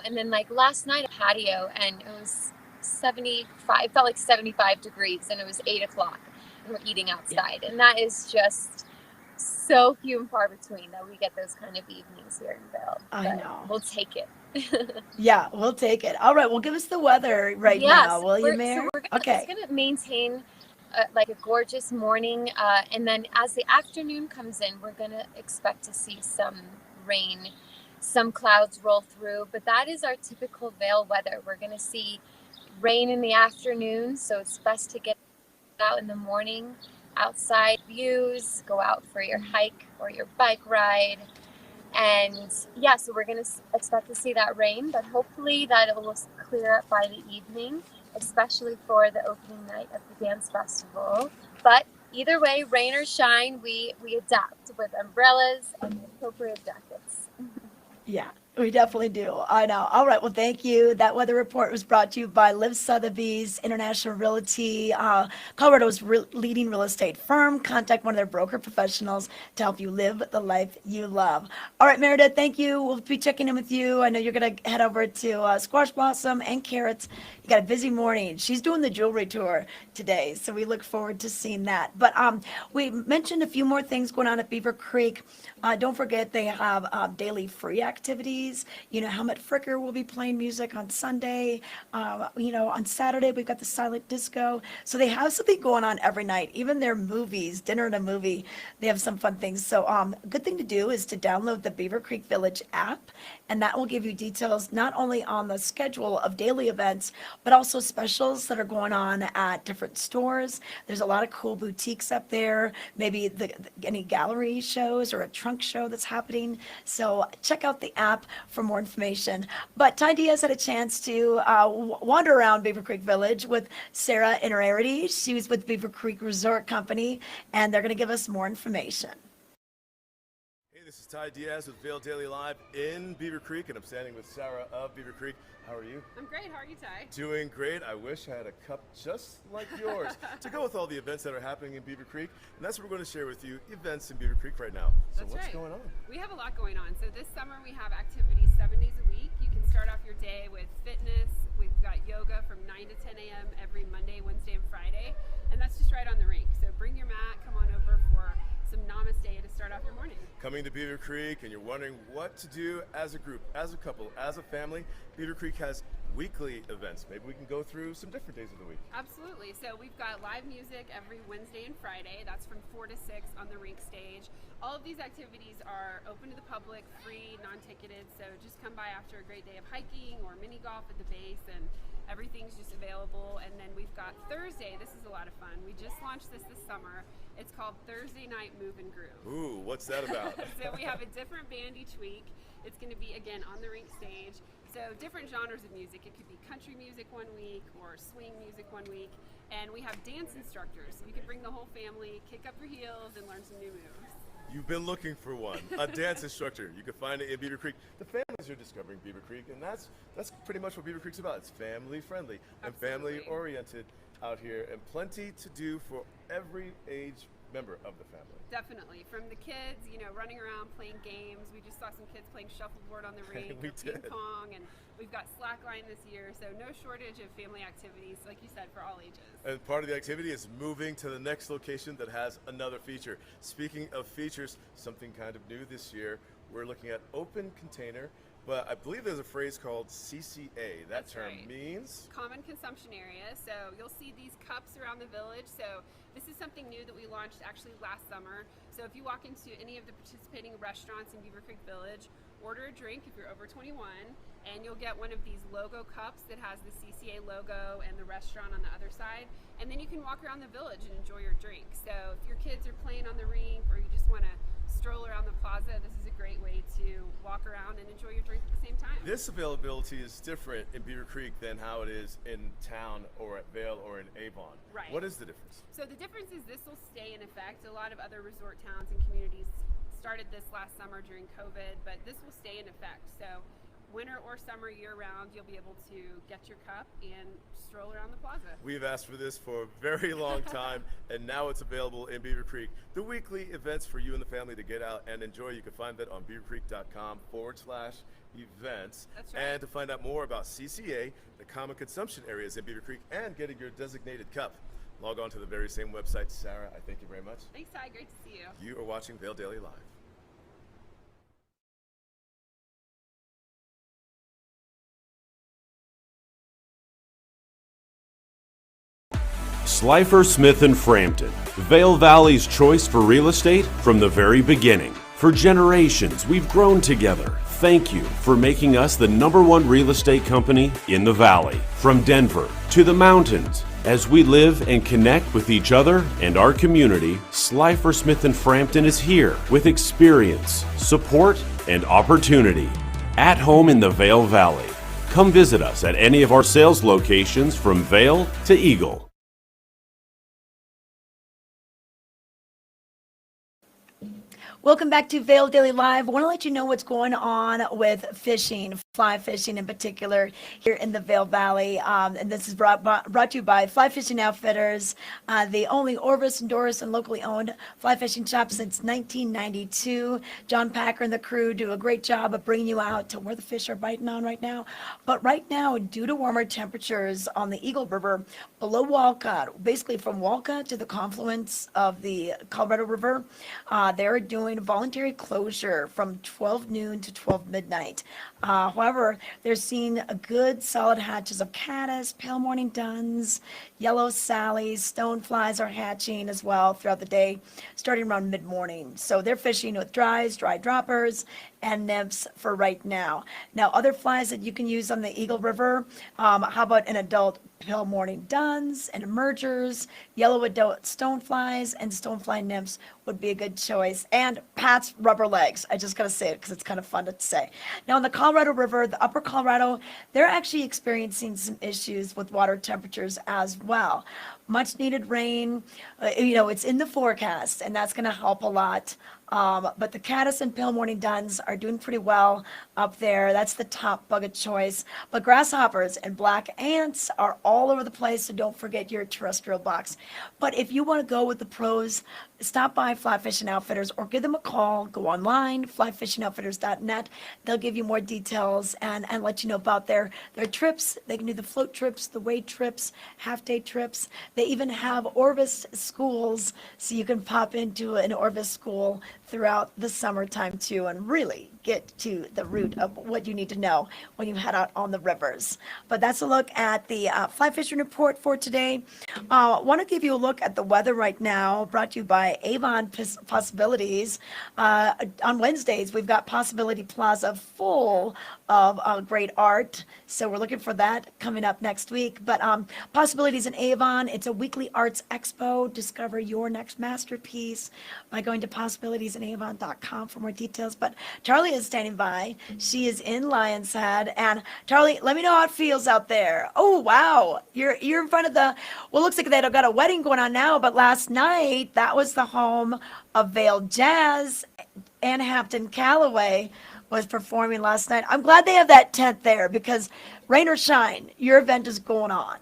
And then like last night at patio, and it was 75, felt like 75 degrees, and it was 8 o'clock, and we're eating outside, and that is just so few and far between that we get those kind of evenings here in Vail. I But know. we'll take it. Yeah, we'll take it. All right. Well, give us the weather right now, will you, Mayor? It's going to maintain like a gorgeous morning. And then as the afternoon comes in, we're going to expect to see some rain, some clouds roll through. But that is our typical Vail weather. We're going to see rain in the afternoon. So it's best to get out in the morning, outside views, go out for your hike or your bike ride. And yeah, so we're going to expect to see that rain, but hopefully that it will clear up by the evening, especially for the opening night of the dance festival. But either way, rain or shine, we adapt with umbrellas and appropriate jackets. Yeah. We definitely do. I know. All right. Well, thank you. That weather report was brought to you by Liv Sotheby's International Realty, Colorado's leading real estate firm. Contact one of their broker professionals to help you live the life you love. All right, Meredith, thank you. We'll be checking in with you. I know you're going to head over to Squash Blossom and Carrots. You got a busy morning. She's doing the jewelry tour today, so we look forward to seeing that. But we mentioned a few more things going on at Beaver Creek. Don't forget they have daily free activities. You know, Helmut Fricker will be playing music on Sunday. On Saturday we've got the silent disco. So they have something going on every night. Even their movies, dinner and a movie, they have some fun things. So a good thing to do is to download the Beaver Creek Village app, and that will give you details not only on the schedule of daily events, but also specials that are going on at different stores. There's a lot of cool boutiques up there, maybe any gallery shows or a trunk show that's happening. So check out the app for more information. But Ty Diaz had a chance to wander around Beaver Creek Village with Sarah Inararity. She was with Beaver Creek Resort Company, and they're going to give us more information. Hey, this is Ty Diaz with Vail Daily Live in Beaver Creek, and I'm standing with Sarah of Beaver Creek. How are you? I'm great. How are you, Ty? Doing great. I wish I had a cup just like yours to go with all the events that are happening in Beaver Creek. And that's what we're going to share with you, events in Beaver Creek right now. So That's what's right. going on? We have a lot going on. So this summer we have activities 7 days a week. You can start off your day with fitness. We've got yoga from 9 to 10 a.m. every Monday, Wednesday, and Friday. And that's just right on the rink. So bring your mat, come on over for some namaste to start off your morning. Coming to Beaver Creek and you're wondering what to do as a group, as a couple, as a family, Beaver Creek has weekly events. Maybe we can go through some different days of the week. Absolutely. So we've got live music every Wednesday and Friday. That's from 4 to 6 on the rink stage. All of these activities are open to the public, free, non-ticketed. So just come by after a great day of hiking or mini golf at the base, and everything's just available. And then we've got Thursday. This is a lot of fun. We just launched this summer. It's called Thursday Night Move and Groove. Ooh, what's that about? So we have a different band each week. It's going to be, again, on the rink stage. So different genres of music. It could be country music one week or swing music one week. And we have dance instructors. So you can bring the whole family, kick up your heels, and learn some new moves. You've been looking for one, a dance instructor. You can find it in Beaver Creek. The families are discovering Beaver Creek, and that's pretty much what Beaver Creek's about. It's family friendly and family oriented out here, and plenty to do for every age member of the family. Definitely. From the kids, running around playing games. We just saw some kids playing shuffleboard on the rink, We or ping did. pong, and we've got slackline this year. So no shortage of family activities, like you said, for all ages. And part of the activity is moving to the next location that has another feature. Speaking of features, something kind of new this year, we're looking at open container, but I believe there's a phrase called CCA. That That's term right. means? Common consumption area. So you'll see these cups around the village. So this is something new that we launched actually last summer. So if you walk into any of the participating restaurants in Beaver Creek Village, order a drink if you're over 21, and you'll get one of these logo cups that has the CCA logo and the restaurant on the other side. And then you can walk around the village and enjoy your drink. So if your kids are playing on the rink, or you just want to stroll around the plaza, this is a great way to walk around and enjoy your drink at the same time. This availability is different in Beaver Creek than how it is in town or at Vail or in Avon. Right. What is the difference? So the difference is this will stay in effect. A lot of other resort towns and communities started this last summer during COVID, but this will stay in effect. So winter or summer, year round, you'll be able to get your cup and stroll around the plaza. We've asked for this for a very long time, and now it's available in Beaver Creek. The weekly events for you and the family to get out and enjoy, you can find that on beavercreek.com/events. That's right. And to find out more about CCA, the common consumption areas in Beaver Creek, and getting your designated cup, log on to the very same website. Sarah, I thank you very much. Thanks, Ty. Great to see you. You are watching Vail Daily Live. Slifer Smith and Frampton, Vail Valley's choice for real estate from the very beginning. For generations, we've grown together. Thank you for making us the #1 real estate company in the Valley. From Denver to the mountains, as we live and connect with each other and our community, Slifer Smith and Frampton is here with experience, support, and opportunity. At home in the Vail Valley. Come visit us at any of our sales locations from Vail to Eagle. Welcome back to Vail Daily Live. I want to let you know what's going on with fishing, fly fishing in particular, here in the Vail Valley. And this is brought to you by Fly Fishing Outfitters, the only Orvis endorsed and locally owned fly fishing shop since 1992. John Packer and the crew do a great job of bringing you out to where the fish are biting on right now. But right now, due to warmer temperatures on the Eagle River below Walcott, basically from Walcott to the confluence of the Colorado River, they're doing voluntary closure from 12 noon to 12 midnight. However, they're seeing a good solid hatches of caddis, pale morning duns, yellow sallies, stoneflies are hatching as well throughout the day, starting around mid-morning. So they're fishing with dry droppers, and nymphs for right now. Now, other flies that you can use on the Eagle River, how about an adult pale morning duns and emergers, yellow adult stoneflies, and stonefly nymphs would be a good choice. And Pat's rubber legs. I just gotta say it because it's kind of fun to say. Now, in the Colorado River, the upper Colorado, they're actually experiencing some issues with water temperatures as well. Much needed rain, it's in the forecast, and that's gonna help a lot. But the caddis and pale morning duns are doing pretty well up there. That's the top bug of choice. But grasshoppers and black ants are all over the place, so don't forget your terrestrial box. But if you want to go with the pros, stop by Fly Fishing Outfitters or give them a call. Go online, flyfishingoutfitters.net. They'll give you more details and let you know about their trips. They can do the float trips, the wade trips, half-day trips. They even have Orvis schools, so you can pop into an Orvis school throughout the summertime too, and really get to the root of what you need to know when you head out on the rivers. But that's a look at the fly fishing report for today. Want to give you a look at the weather right now, brought to you by Avon Possibilities. On Wednesdays, we've got Possibility Plaza full of great art, so we're looking for that coming up next week. But Possibilities in Avon, it's a weekly arts expo. Discover your next masterpiece by going to possibilitiesinaavon.com for more details. But Charlie is standing by. She is in Lion's Head. And Charlie, let me know how it feels out there. Oh, wow. You're in front of looks like they've got a wedding going on now, but last night, that was the home of Vail Jazz. and Hampton Callaway was performing last night. I'm glad they have that tent there because rain or shine, your event is going on.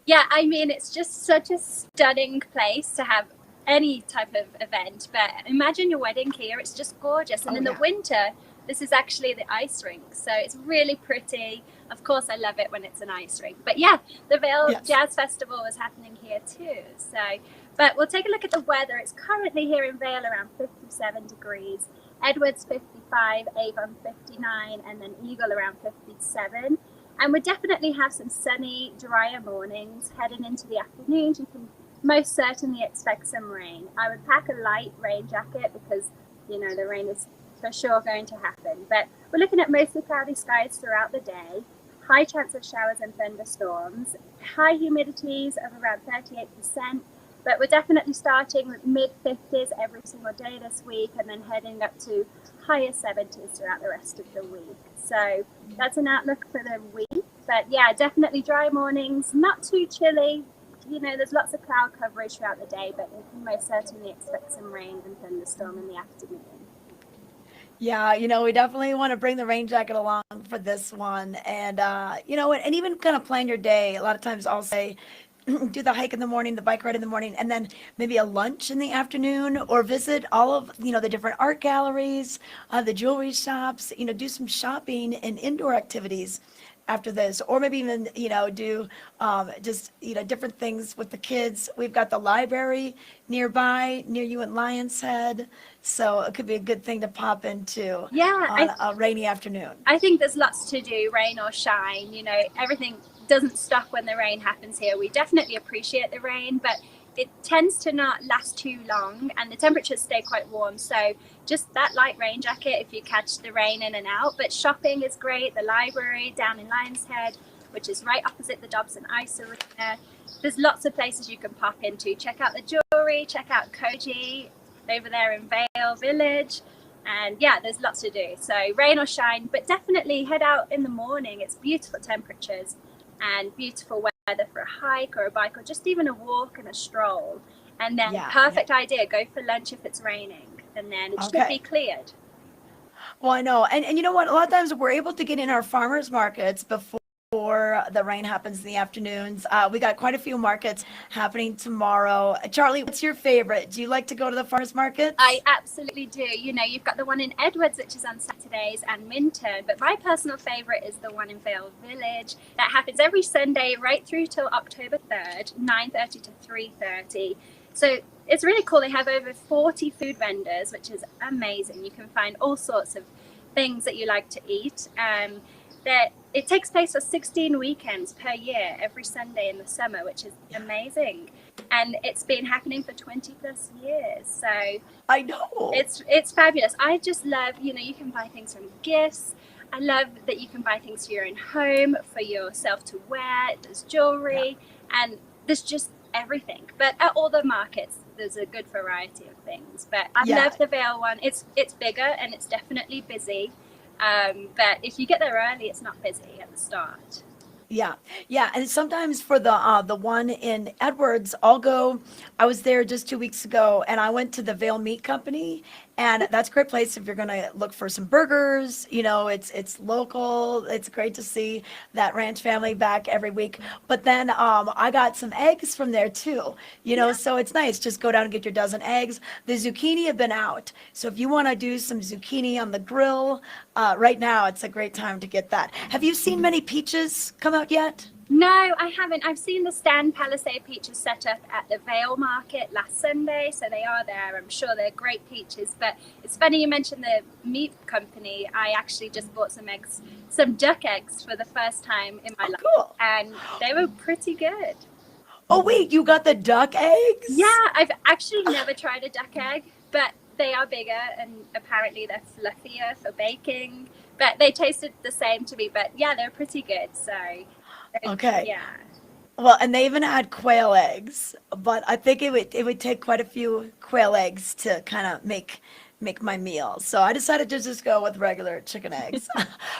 Yeah, I mean, it's just such a stunning place to have any type of event, but imagine your wedding here. It's just gorgeous. And in the winter, this is actually the ice rink, so it's really pretty. Of course, I love it when it's an ice rink. But yeah, the Vail Jazz Festival is happening here too. So, but we'll take a look at the weather. It's currently here in Vail around 57 degrees. Edwards 55, Avon 59, and then Eagle around 57. And we definitely have some sunny, drier mornings heading into the afternoons. You can most certainly expect some rain. I would pack a light rain jacket because, you know, the rain is for sure going to happen. But we're looking at mostly cloudy skies throughout the day, high chance of showers and thunderstorms, high humidities of around 38%, but we're definitely starting with mid-50s every single day this week and then heading up to higher 70s throughout the rest of the week. So that's an outlook for the week. But yeah, definitely dry mornings, not too chilly. You know, there's lots of cloud coverage throughout the day, but you can most certainly expect some rain and thunderstorm in the afternoon. Yeah, you know, we definitely want to bring the rain jacket along for this one. And, you know, and even kind of plan your day. A lot of times I'll say, do the hike in the morning, the bike ride in the morning, and then maybe a lunch in the afternoon, or visit all of, you know, the different art galleries, the jewelry shops, you know, do some shopping and indoor activities after this, or maybe even, you know, do just, you know, different things with the kids. We've got the library nearby, near you in Lion's Head, so it could be a good thing to pop into on a rainy afternoon. I think there's lots to do, rain or shine. You know, everything doesn't stop when the rain happens here. We definitely appreciate the rain, but it tends to not last too long and the temperatures stay quite warm. So just that light rain jacket if you catch the rain in and out. But shopping is great. The library down in Lion's Head, which is right opposite the Dobson Ice Arena. There's lots of places you can pop into. Check out the jewelry, check out Koji over there in Vail Village. And yeah, there's lots to do. So rain or shine, but definitely head out in the morning. It's beautiful temperatures and beautiful weather for a hike or a bike or just even a walk and a stroll. And then perfect idea, go for lunch if it's raining. and then it should Okay. be cleared. Well, I know. And you know what? A lot of times we're able to get in our farmers markets before the rain happens in the afternoons. We got quite a few markets happening tomorrow. Charlie, what's your favorite? Do you like to go to the farmers markets? I absolutely do. You know, you've got the one in Edwards, which is on Saturdays, and Minturn, but my personal favorite is the one in Vail Village. That happens every Sunday right through till October 3rd, 9:30 to 3:30. So it's really cool. They have over 40 food vendors, which is amazing. You can find all sorts of things that you like to eat. That it takes place for 16 weekends per year, every Sunday in the summer, which is amazing. And it's been happening for 20 plus years. So I know. it's fabulous. I just love, you know, you can buy things from gifts. I love that you can buy things for your own home, for yourself to wear. There's jewelry, and there's just everything. But at all the markets, there's a good variety of things. But I love the Vail one. It's bigger and it's definitely busy. But if you get there early, it's not busy at the start. Yeah, yeah, and sometimes for the one in Edwards, I was there just 2 weeks ago, and I went to the Vail Meat Company, and that's a great place if you're gonna look for some burgers. You know, it's local. It's great to see that ranch family back every week. But then I got some eggs from there too. You know, so it's nice. Just go down and get your dozen eggs. The zucchini have been out, so if you want to do some zucchini on the grill, right now it's a great time to get that. Have you seen many peaches come out yet? No, I haven't. I've seen the Stan Palisade peaches set up at the Vail Market last Sunday, so they are there. I'm sure they're great peaches. But it's funny you mentioned the meat company. I actually just bought some duck eggs for the first time in my life, Cool. and they were pretty good. Oh wait, you got the duck eggs? Yeah, I've actually never tried a duck egg, but they are bigger and apparently they're fluffier for baking. But they tasted the same to me. But yeah, they're pretty good. So. Okay. Yeah. Well, and they even had quail eggs, but I think it would take quite a few quail eggs to kind of make my meal. So I decided to just go with regular chicken eggs.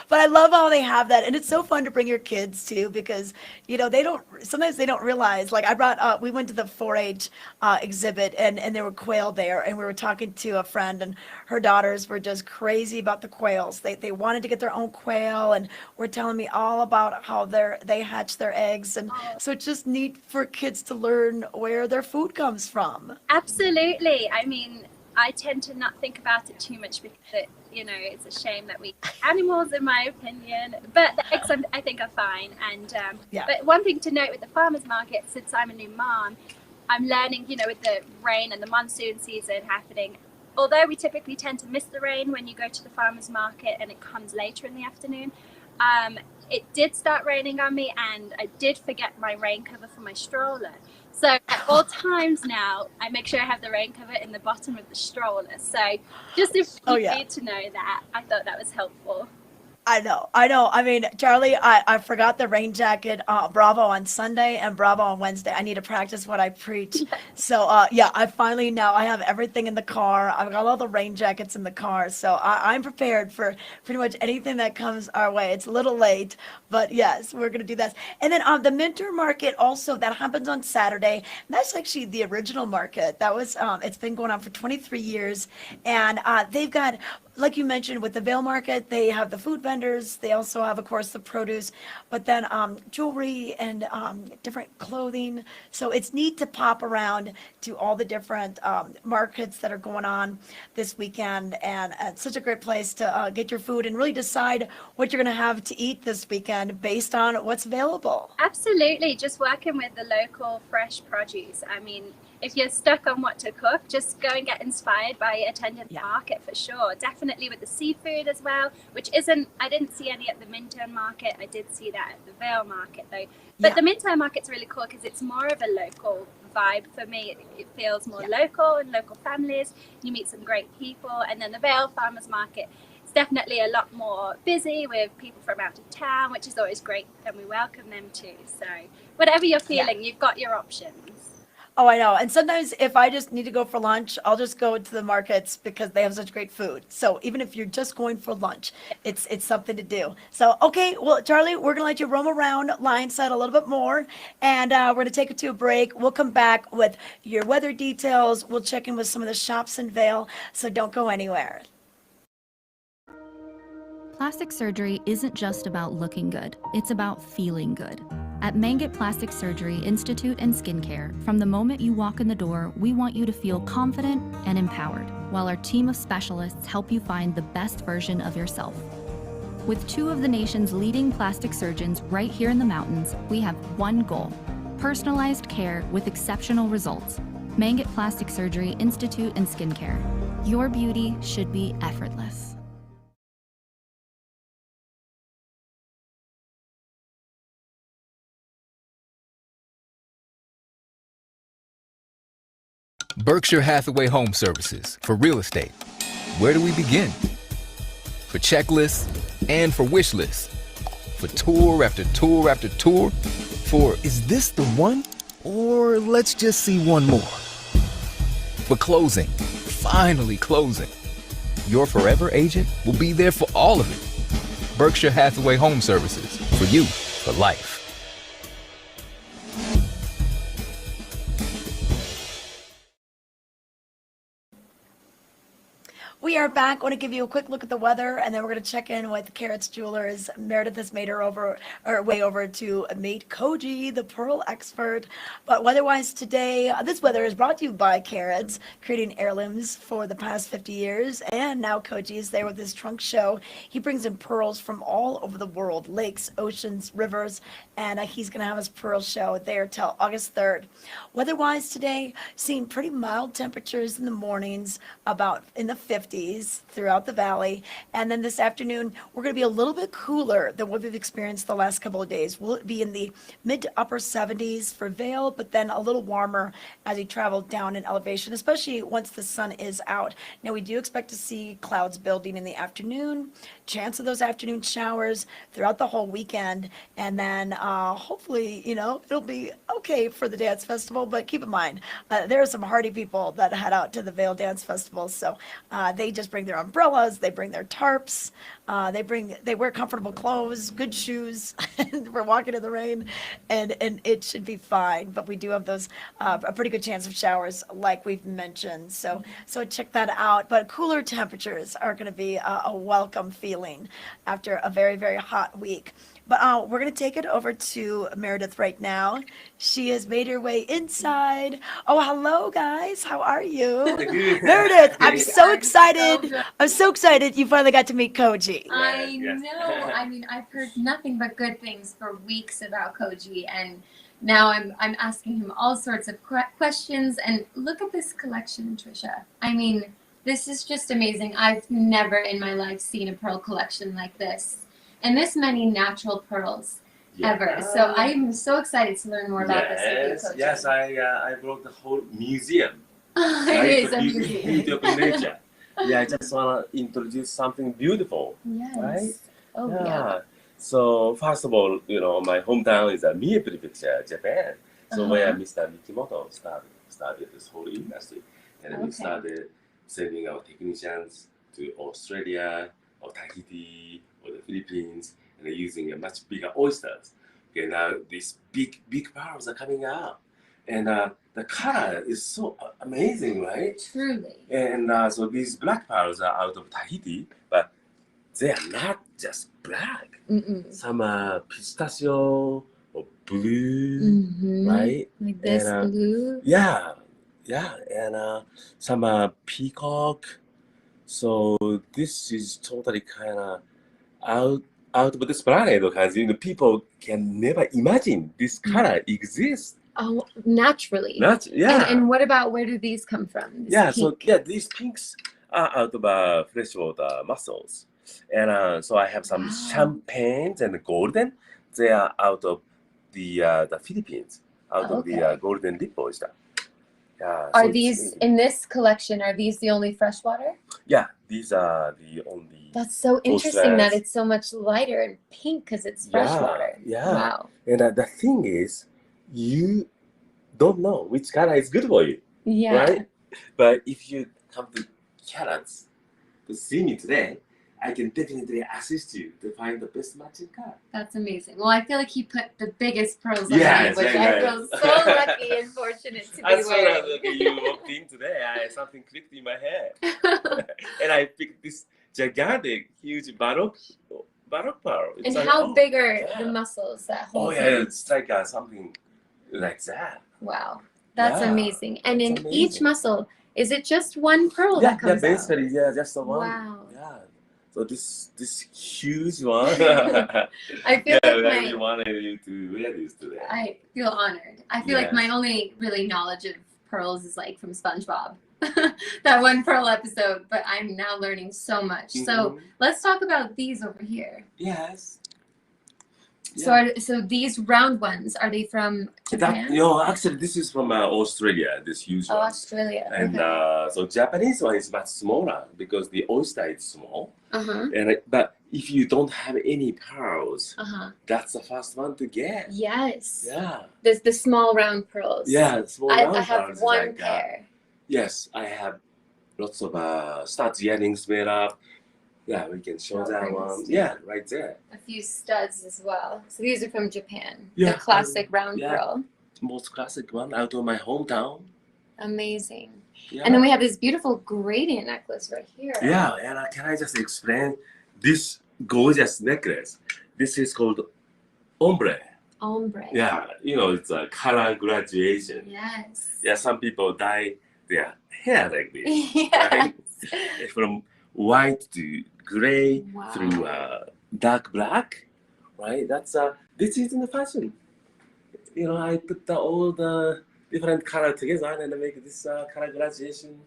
But I love how they have that, and it's so fun to bring your kids too, because you know sometimes they don't realize. Like we went to the 4-H exhibit, and there were quail there, and we were talking to a friend, and her daughters were just crazy about the quails. They wanted to get their own quail, and were telling me all about how they hatch their eggs, and so it's just neat for kids to learn where their food comes from. Absolutely. I mean, I tend to not think about it too much because it's a shame that we eat animals, in my opinion. But the eggs, I think, are fine. And but one thing to note with the farmers market, since I'm a new mom, I'm learning, with the rain and the monsoon season happening. Although we typically tend to miss the rain when you go to the farmers market and it comes later in the afternoon, it did start raining on me, and I did forget my rain cover for my stroller. So at all times now, I make sure I have the rain cover in the bottom of the stroller. So just if you need to know that, I thought that was helpful. I know. I mean, Charlie, I forgot the rain jacket, Bravo on Sunday and Bravo on Wednesday. I need to practice what I preach. So, I finally now I have everything in the car. I've got all the rain jackets in the car. So I'm prepared for pretty much anything that comes our way. It's a little late, but yes, we're going to do that. And then the Minter Market also, that happens on Saturday. That's actually the original market. That was, it's been going on for 23 years. And they've got, like you mentioned, with the Vail Market, they have the food vendors. They also have, of course, the produce, but then jewelry and different clothing. So it's neat to pop around to all the different markets that are going on this weekend. And it's such a great place to get your food and really decide what you're going to have to eat this weekend based on what's available. Absolutely. Just working with the local fresh produce. I mean, if you're stuck on what to cook, just go and get inspired by attending the market for sure. Definitely with the seafood as well, which I didn't see any at the Minturn Market. I did see that at the Vail Market though. But the Minturn Market's really cool because it's more of a local vibe for me. It feels more local and local families. You meet some great people. And then the Vail Farmers Market, it's definitely a lot more busy with people from out of town, which is always great, and we welcome them too. So whatever you're feeling, you've got your options. Oh, I know. And sometimes if I just need to go for lunch, I'll just go to the markets because they have such great food. So even if you're just going for lunch, it's something to do. So okay, well, Charlie, we're gonna let you roam around Lionside a little bit more, and we're gonna take it to a break. We'll come back with your weather details. We'll check in with some of the shops in Vail. So don't go anywhere. Plastic surgery isn't just about looking good, it's about feeling good. At Mangett Plastic Surgery Institute and Skincare, from the moment you walk in the door, we want you to feel confident and empowered, while our team of specialists help you find the best version of yourself. With two of the nation's leading plastic surgeons right here in the mountains, we have one goal: personalized care with exceptional results. Mangett Plastic Surgery Institute and Skincare. Your beauty should be effortless. Berkshire Hathaway Home Services for real estate. Where do we begin? For checklists and for wish lists. For tour after tour after tour. For is this the one? Or let's just see one more. For closing. Finally closing. Your forever agent will be there for all of it. Berkshire Hathaway Home Services. For you, for life. We are back. I want to give you a quick look at the weather, and then we're going to check in with Carrots Jewelers. Meredith has made her way over to meet Koji, the pearl expert. But weather-wise today, this weather is brought to you by Carrots, creating heirlooms for the past 50 years. And now Koji is there with his trunk show. He brings in pearls from all over the world, lakes, oceans, rivers, and he's going to have his pearl show there till August 3rd. Weather-wise today, seeing pretty mild temperatures in the mornings, about in the 50s throughout the valley. And then this afternoon, we're going to be a little bit cooler than what we've experienced the last couple of days. We'll be in the mid to upper 70s for Vail, but then a little warmer as we travel down in elevation, especially once the sun is out. Now, we do expect to see clouds building in the afternoon, chance of those afternoon showers throughout the whole weekend. And then hopefully, it'll be okay for the dance festival. But keep in mind, there are some hardy people that head out to the Vail Dance Festival. So they just bring their umbrellas, they bring their tarps, they wear comfortable clothes, good shoes, and we're walking in the rain, and it should be fine. But we do have those a pretty good chance of showers, like we've mentioned. So check that out. But cooler temperatures are going to be a welcome feeling after a very, very hot week. But we're going to take it over to Meredith right now. She has made her way inside. Oh, hello, guys. How are you? Meredith, I'm so excited. I'm so excited you finally got to meet Koji. I know. I mean, I've heard nothing but good things for weeks about Koji, and now I'm asking him all sorts of questions. And look at this collection, Tricia. I mean, this is just amazing. I've never in my life seen a pearl collection like this. And this many natural pearls ever. So I'm so excited to learn more about this with you, Coach. Yes, I brought the whole museum. It is a museum. Beauty of nature. Yeah, I just want to introduce something beautiful. Yes. Right? Oh, yeah. So first of all, my hometown is Mie Prefecture, Japan. So where Mr. Mikimoto started this whole industry. And we started sending our technicians to Australia or Tahiti or the Philippines, and they're using a much bigger oysters. Okay, now these big pearls are coming out, and the color is so amazing, right? Truly. And so these black pearls are out of Tahiti, but they are not just black. Some are pistachio or blue, right? Like this blue. Yeah, and some are peacock. So this is totally kind of out of this planet, because people can never imagine this color exists. Oh, naturally. And what about, where do these come from? These pinks are out of freshwater mussels, and so I have some champagnes and golden. They are out of the Philippines, out of the golden lip oyster. Are these in this collection? Are these the only freshwater? Yeah, these are the only. That's so interesting that it's so much lighter and pink because it's freshwater. Yeah. Wow. And the thing is, you don't know which color is good for you, Yeah. right? But if you come to carrots to see me today, I can definitely assist you to find the best matching color. That's amazing. Well, I feel like you put the biggest pearls on Yes, me, which yeah, I feel so lucky and fortunate to be As soon as wearing. you walked in today, something clicked in my head. And I picked this gigantic, huge baroque pearl. It's And like, how oh, big are yeah. the muscles that Oh hold yeah, them? it's like something like that. Wow. That's Yeah, amazing. And that's in each amazing. muscle, is it just one pearl Yeah, that comes out? basically, yeah, just the one. Wow. Yeah. So this huge one. I feel yeah, like I really my wanted you to wear this today. I feel honored. I feel like my Yes. only really knowledge of pearls is like from SpongeBob. That one pearl episode, but I'm now learning so much. So Mhm. let's talk about these over here. Yes. So these round ones, are they from Japan? Actually, this is from Australia. This huge Oh, one. Australia. And Okay. so Japanese one is much smaller because the oyster is small. Uh-huh. But if you don't have any pearls, Uh-huh. that's the first one to get. Yes. Yeah. There's the small round pearls. Yeah, small I round have pearls. one like, pair. yes, I have lots of studs earrings made up. Yeah, we can show Oh, that very one. nice. Yeah, right there. A few studs as well. So these are from Japan. Yeah, The classic round yeah. pearl. Most classic one out of my hometown. Amazing. Yeah. And then we have this beautiful gradient necklace right here. Yeah, and can I just explain this gorgeous necklace? This is called ombre. Ombre. Yeah, it's a color graduation. Yes. Yeah, some people dye their hair like this, Yes. right? From white to gray Wow. through dark black, right? This is in the fashion. I put all the different color together and make this color graduation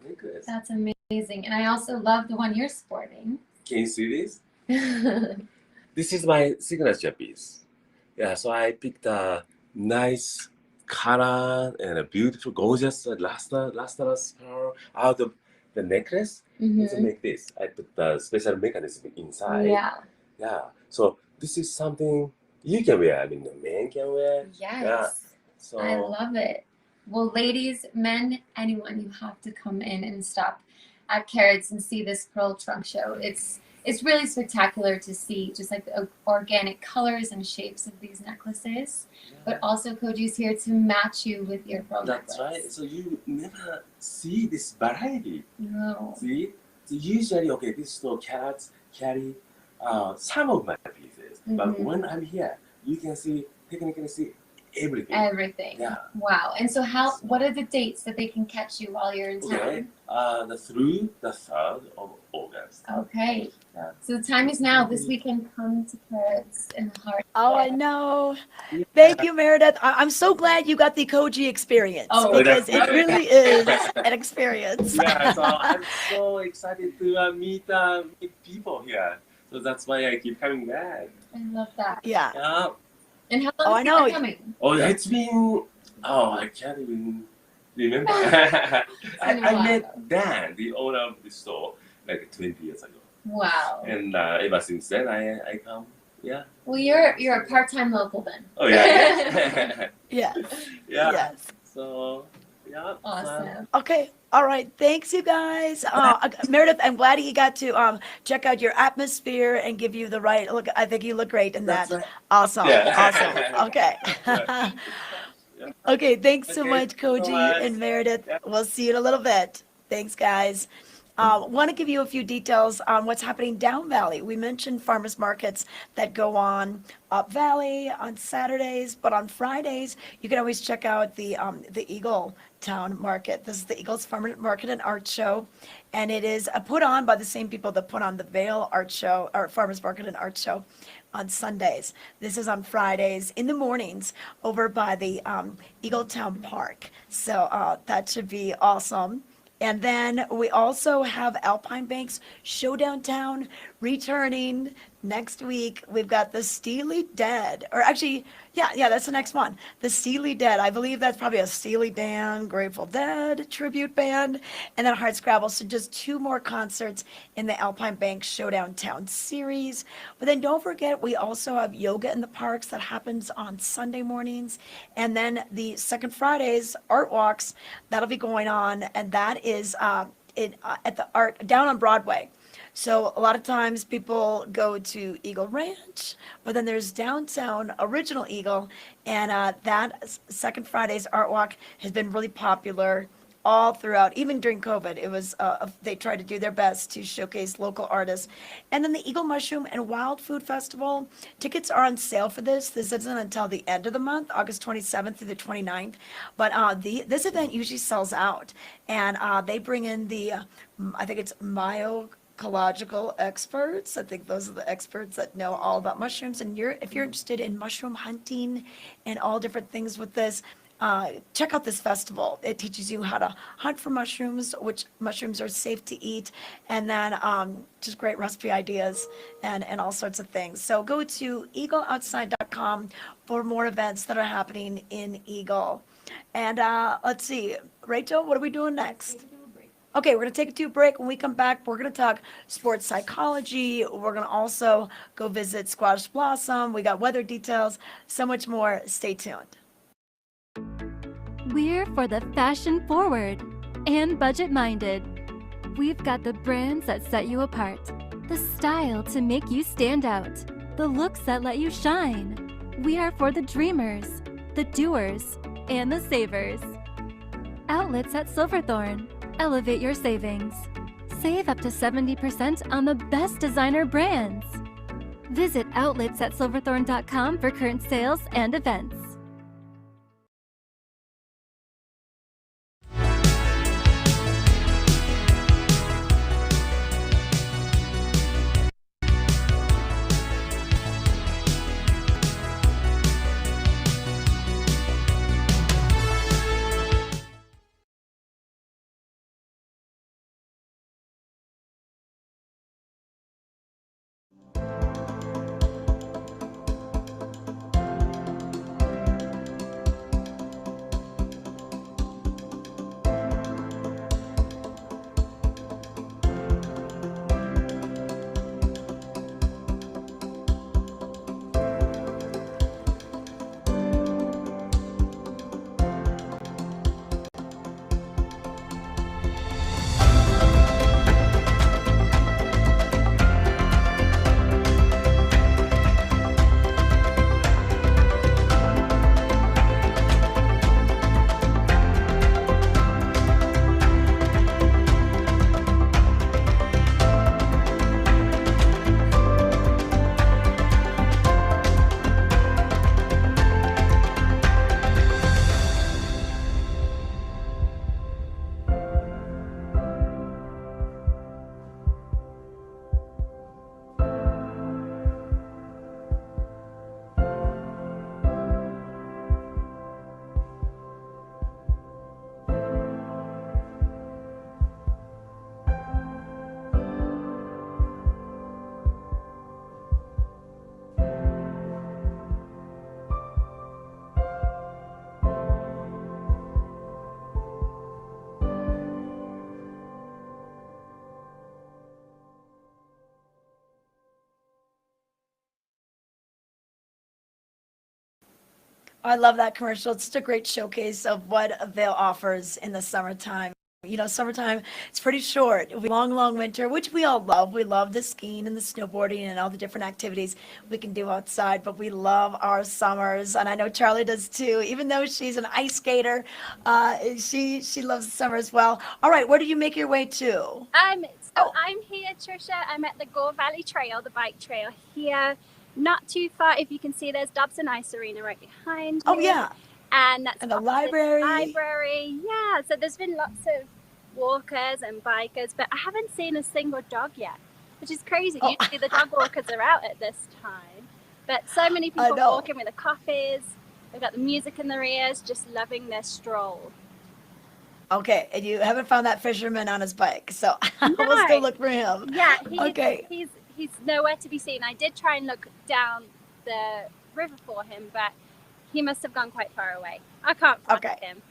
necklace. That's amazing. And I also love the one you're sporting. Can you see this? This is my signature piece. Yeah, so I picked a nice color and a beautiful, gorgeous lustrous pearl out of the necklace. To Mhm. make this, I put the special mechanism inside. Yeah. Yeah. So this is something you can wear. I mean, the man can wear. Yes. Yeah. So I love it. Well, ladies, men, anyone, you have to come in and stop at Carrots and see this pearl trunk show. It's really spectacular to see just like the organic colors and shapes of these necklaces. But also Koji's here to match you with your pearl that's necklace. right. So you never see this variety. No. See? So usually, okay, this store carrots carry some of my pieces, but Mhm. when I'm here, you can technically see everything. Everything. Yeah. Wow. And so what are the dates that they can catch you while you're in Okay. town? Through the 3rd of August. Okay. Yeah. So the time is now. This weekend, come to Carrots in the heart. Oh, I know. Thank you, Meredith. I'm so glad you got the Koji experience Oh, because that's it right. really is an experience. Yeah, so I'm so excited to meet people here. So that's why I keep coming back. I love that. Yeah. Yeah. And how Oh, long I have you know. been coming? Oh, it's been. I can't even remember. been a I while. met Dan, the owner of the store, like 20 years ago. Wow. And ever since then, I come. Yeah. Well, you're a part-time local then. Oh, yeah. Yes. Yeah. Yes. So, yeah. Awesome. Okay. All right. Thanks, you guys. Meredith, I'm glad you got to check out your atmosphere and give you the right look. I think you look great in that. That's right. Awesome. Yeah. Awesome. Okay. Yeah. Okay. Thanks so Okay, much, Koji so much. and Meredith. Yeah. We'll see you in a little bit. Thanks, guys. Want to give you a few details on what's happening down Valley. We mentioned farmers markets that go on up Valley on Saturdays, but on Fridays you can always check out the Eagle Town Market. This is the Eagles Farmer Market and Art Show, and it is put on by the same people that put on the Vail Art Show or Farmers Market and Art Show on Sundays. This is on Fridays in the mornings over by the Eagle Town Park. So that should be awesome. And then we also have Alpine Bank's Show Downtown returning next week, we've got the Steely Dead, or actually, yeah, that's the next one. The Steely Dead. I believe that's probably a Steely Dan, Grateful Dead tribute band, and then Hardscrabble. So just two more concerts in the Alpine Bank Showdown Town series. But then don't forget, we also have yoga in the parks that happens on Sunday mornings, and then the second Fridays art walks that'll be going on, and that is at the art down on Broadway. So a lot of times people go to Eagle Ranch, but then there's downtown Original Eagle, and that second Friday's art walk has been really popular all throughout, even during COVID. It was they tried to do their best to showcase local artists. And then the Eagle Mushroom and Wild Food Festival, tickets are on sale for this. This isn't until the end of the month, August 27th through the 29th. But this event usually sells out, and they bring in the, I think it's mycological experts. I think those are the experts that know all about mushrooms. And if you're interested in mushroom hunting and all different things with this, check out this festival. It teaches you how to hunt for mushrooms, which mushrooms are safe to eat, and then just great recipe ideas and all sorts of things. So go to eagleoutside.com for more events that are happening in Eagle. And let's see, Rachel, what are we doing next? Okay, we're going to take a 2 break. When we come back, we're going to talk sports psychology. We're going to also go visit Squash Blossom. We got weather details, so much more. Stay tuned. We're for the fashion forward and budget minded. We've got the brands that set you apart, the style to make you stand out, the looks that let you shine. We are for the dreamers, the doers, and the savers. Outlets at Silverthorne. Elevate your savings. Save up to 70% on the best designer brands. Visit outlets@silverthorne.com for current sales and events. I love that commercial. It's just a great showcase of what Vail offers in the summertime. You know, summertime, it's pretty short. Long, long winter, which we all love. We love the skiing and the snowboarding and all the different activities we can do outside, but we love our summers. And I know Charlie does too. Even though she's an ice skater, she loves the summer as well. All right, where do you make your way to? I'm here, Tricia. I'm at the Gore Valley Trail, the bike trail here. Not too far. If you can see, there's Dobson Ice Arena right behind me. Oh, yeah. And that's the library. Yeah, so there's been lots of walkers and bikers, but I haven't seen a single dog yet, which is crazy. Usually the dog walkers are out at this time, but so many people walking with the coffees. They've got the music in their ears, just loving their stroll. Okay, and you haven't found that fisherman on his bike, so we'll still look for him. Yeah, okay. He's he's nowhere to be seen. I did try and look down the river for him, but he must have gone quite far away. I can't find him.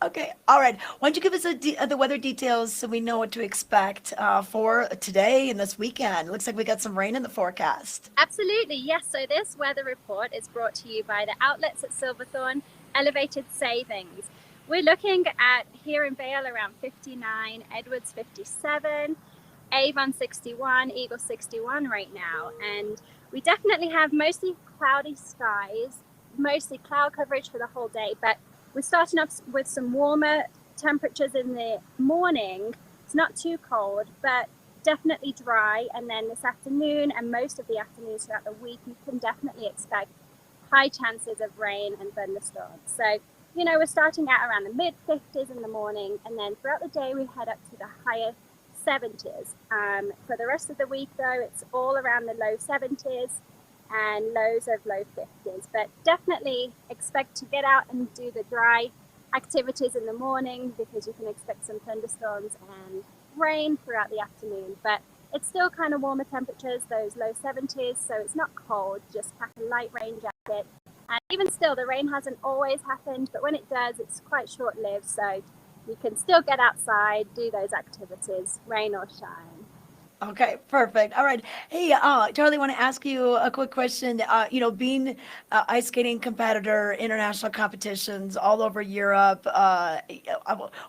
Okay, all right. Why don't you give us the weather details so we know what to expect for today and this weekend? Looks like we got some rain in the forecast. Absolutely, yes. So this weather report is brought to you by the outlets at Silverthorne, Elevated Savings. We're looking at here in Vail around 59, Edwards 57, Avon 61, Eagle 61 right now. And we definitely have mostly cloudy skies, mostly cloud coverage for the whole day, but we're starting off with some warmer temperatures in the morning. It's not too cold, but definitely dry. And then this afternoon and most of the afternoons throughout the week, you can definitely expect high chances of rain and thunderstorms. So, you know, we're starting out around the mid 50s in the morning, and then throughout the day we head up to the higher 70s. For the rest of the week, though, it's all around the low 70s and lows of low 50s, but definitely expect to get out and do the dry activities in the morning because you can expect some thunderstorms and rain throughout the afternoon. But it's still kind of warmer temperatures, those low 70s, so it's not cold. Just pack a light rain jacket. And even still, the rain hasn't always happened, but when it does, it's quite short-lived, so you can still get outside, do those activities, rain or shine. Okay, perfect. All right. Hey, Charlie, want to ask you a quick question. You know, being ice skating competitor, international competitions all over Europe,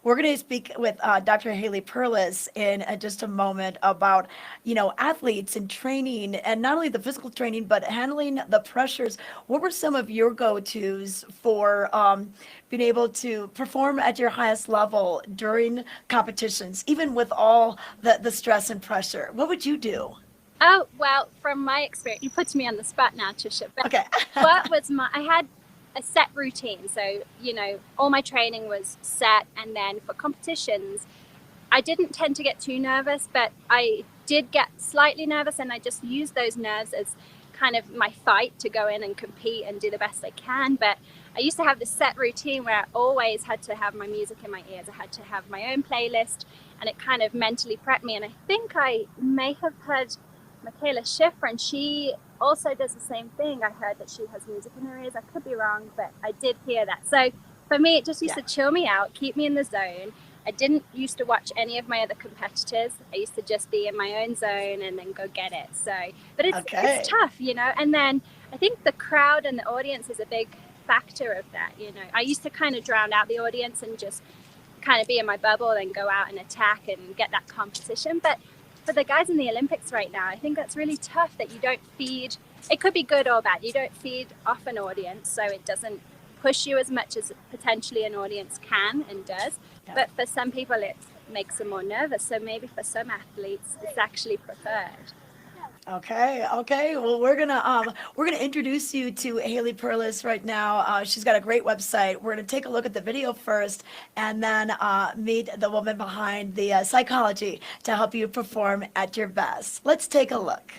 we're going to speak with Dr. Haley Perlus in just a moment about, you know, athletes and training, and not only the physical training, but handling the pressures. What were some of your go-tos for being able to perform at your highest level during competitions, even with all the stress and pressure? What would you do? Oh, well, from my experience, you put me on the spot now, Tricia. But okay. I had a set routine. So, you know, all my training was set. And then for competitions, I didn't tend to get too nervous, but I did get slightly nervous, and I just used those nerves as kind of my fight to go in and compete and do the best I can. But I used to have this set routine where I always had to have my music in my ears. I had to have my own playlist, and it kind of mentally prepped me. And I think I may have heard Michaela Schiffer, and she also does the same thing. I heard that she has music in her ears. I could be wrong, but I did hear that. So for me, it just used to chill me out, keep me in the zone. I didn't used to watch any of my other competitors. I used to just be in my own zone and then go get it. So, but it's tough, you know. And then I think the crowd and the audience is a big factor of that, you know. I used to kind of drown out the audience and just kind of be in my bubble and go out and attack and get that competition. But for the guys in the Olympics right now, I think that's really tough that you don't feed, it could be good or bad, you don't feed off an audience, so it doesn't push you as much as potentially an audience can and does. But for some people it makes them more nervous, so maybe for some athletes it's actually preferred. Okay. Well, we're gonna introduce you to Haley Perlus right now. She's got a great website. We're gonna take a look at the video first, and then meet the woman behind the psychology to help you perform at your best. Let's take a look.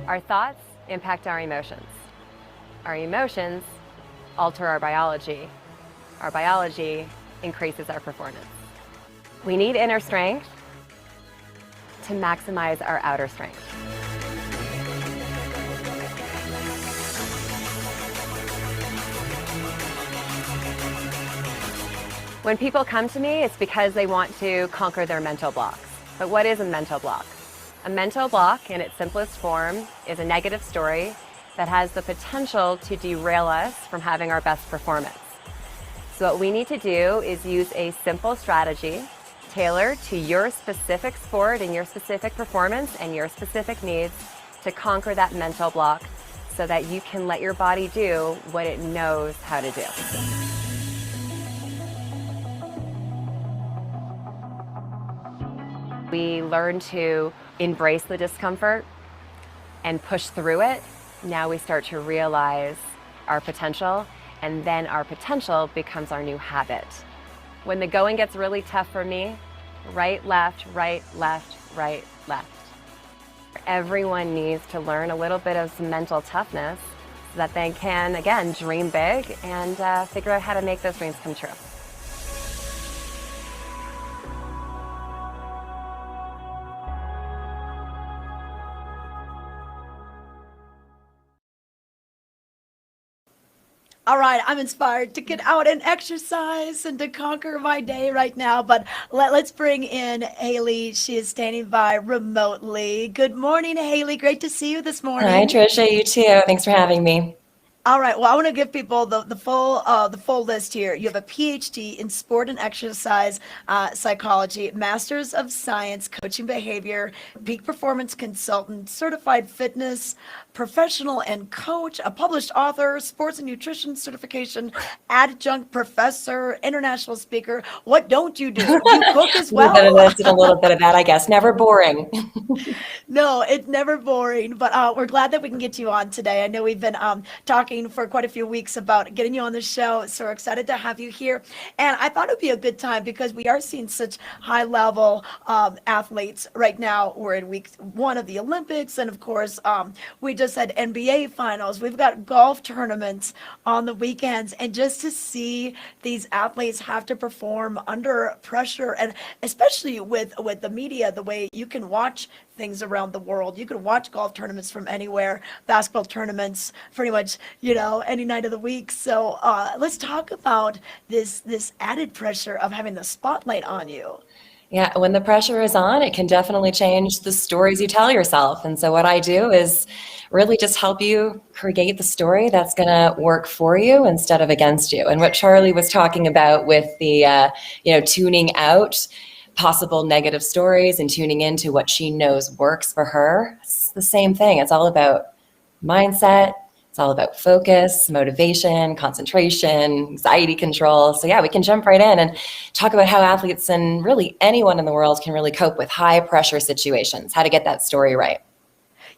Our thoughts impact our emotions. Our emotions alter our biology. Our biology increases our performance. We need inner strength to maximize our outer strength. When people come to me, it's because they want to conquer their mental blocks. But what is a mental block? A mental block, in its simplest form, is a negative story that has the potential to derail us from having our best performance. So what we need to do is use a simple strategy tailored to your specific sport and your specific performance and your specific needs to conquer that mental block so that you can let your body do what it knows how to do. We learn to embrace the discomfort and push through it. Now we start to realize our potential, and then our potential becomes our new habit. When the going gets really tough for me, right, left, right, left, right, left. Everyone needs to learn a little bit of some mental toughness so that they can, again, dream big and figure out how to make those dreams come true. All right, I'm inspired to get out and exercise and to conquer my day right now. But let's bring in Haley. She is standing by remotely. Good morning, Haley. Great to see you this Hi, morning. Tricia. You too. Thanks for having me. All right. Well, I want to give people the full list here. You have a PhD in sport and exercise psychology, Masters of Science, coaching behavior, peak performance consultant, certified fitness professional and coach, a published author, sports and nutrition certification, adjunct professor, international speaker. What don't you do? Do you cook as A little bit of well? this and a little bit of that, I guess. Never boring. No, it's never boring, but we're glad that we can get you on today. I know we've been talking for quite a few weeks about getting you on the show, so we're excited to have you here. And I thought it would be a good time because we are seeing such high level athletes right now. We're in week one of the Olympics, and of course, we just had NBA finals. We've got golf tournaments on the weekends, and just to see these athletes have to perform under pressure, and especially with the media, the way you can watch things around the world. You can watch golf tournaments from anywhere, basketball tournaments, pretty much, any night of the week. So let's talk about this added pressure of having the spotlight on you. Yeah, when the pressure is on, it can definitely change the stories you tell yourself. And so what I do is really just help you create the story that's going to work for you instead of against you. And what Charlie was talking about with the, tuning out possible negative stories and tuning into what she knows works for her, it's the same thing. It's all about mindset. It's all about focus, motivation, concentration, anxiety control. So yeah, we can jump right in and talk about how athletes and really anyone in the world can really cope with high pressure situations, how to get that story right.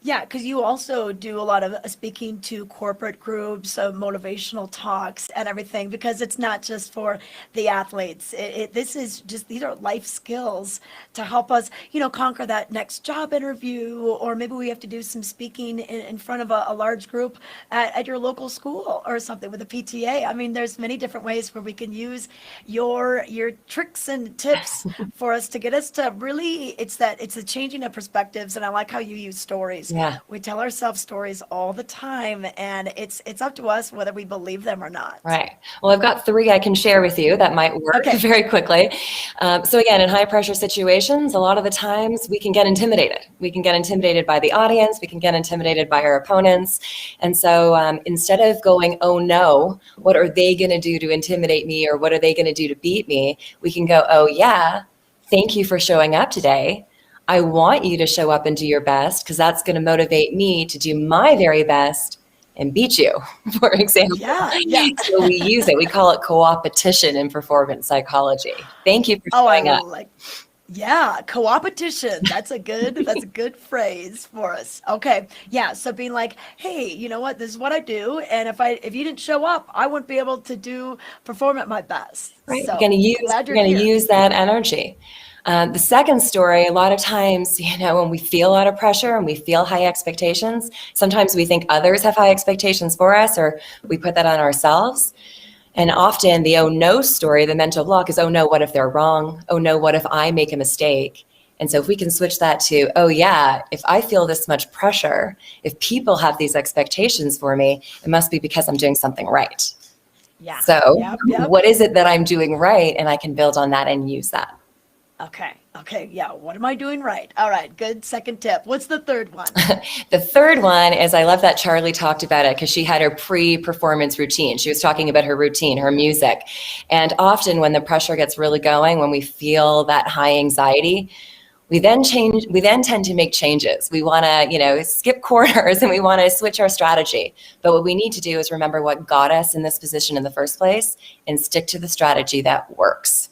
Yeah, because you also do a lot of speaking to corporate groups, motivational talks, and everything. Because it's not just for the athletes. This is just these are life skills to help us, conquer that next job interview, or maybe we have to do some speaking in front of a large group at your local school or something with a PTA. I mean, there's many different ways where we can use your tricks and tips for us to get us to really. It's the changing of perspectives, and I like how you use stories. Yeah. We tell ourselves stories all the time, and it's up to us whether we believe them or not. Right. Well, I've got 3 I can share with you that might work very quickly. So again, in high pressure situations, a lot of the times we can get intimidated. We can get intimidated by the audience. We can get intimidated by our opponents. And so instead of going, oh no, what are they going to do to intimidate me, or what are they going to do to beat me? We can go, oh yeah, thank you for showing up today. I want you to show up and do your best because that's going to motivate me to do my very best and beat you, for example. Yeah. So we use it. We call it co-opetition in performance psychology. Thank you for showing up. Yeah, co-opetition. That's a good phrase for us. Okay. Yeah. So being like, hey, you know what? This is what I do. And if you didn't show up, I wouldn't be able to perform at my best. Right. So You're going to use that energy. The second story, a lot of times, when we feel a lot of pressure and we feel high expectations, sometimes we think others have high expectations for us, or we put that on ourselves. And often the oh no story, the mental block is, oh no, what if they're wrong? Oh no, what if I make a mistake? And so if we can switch that to, oh yeah, if I feel this much pressure, if people have these expectations for me, it must be because I'm doing something right. Yeah. So Yep. what is it that I'm doing right? And I can build on that and use that. Okay. Yeah. What am I doing right? All right. Good second tip. What's the third one? The third one is, I love that Charlie talked about it because she had her pre-performance routine. She was talking about her routine, her music. And often when the pressure gets really going, when we feel that high anxiety, we then tend to make changes. We want to, skip corners and we want to switch our strategy. But what we need to do is remember what got us in this position in the first place and stick to the strategy that works.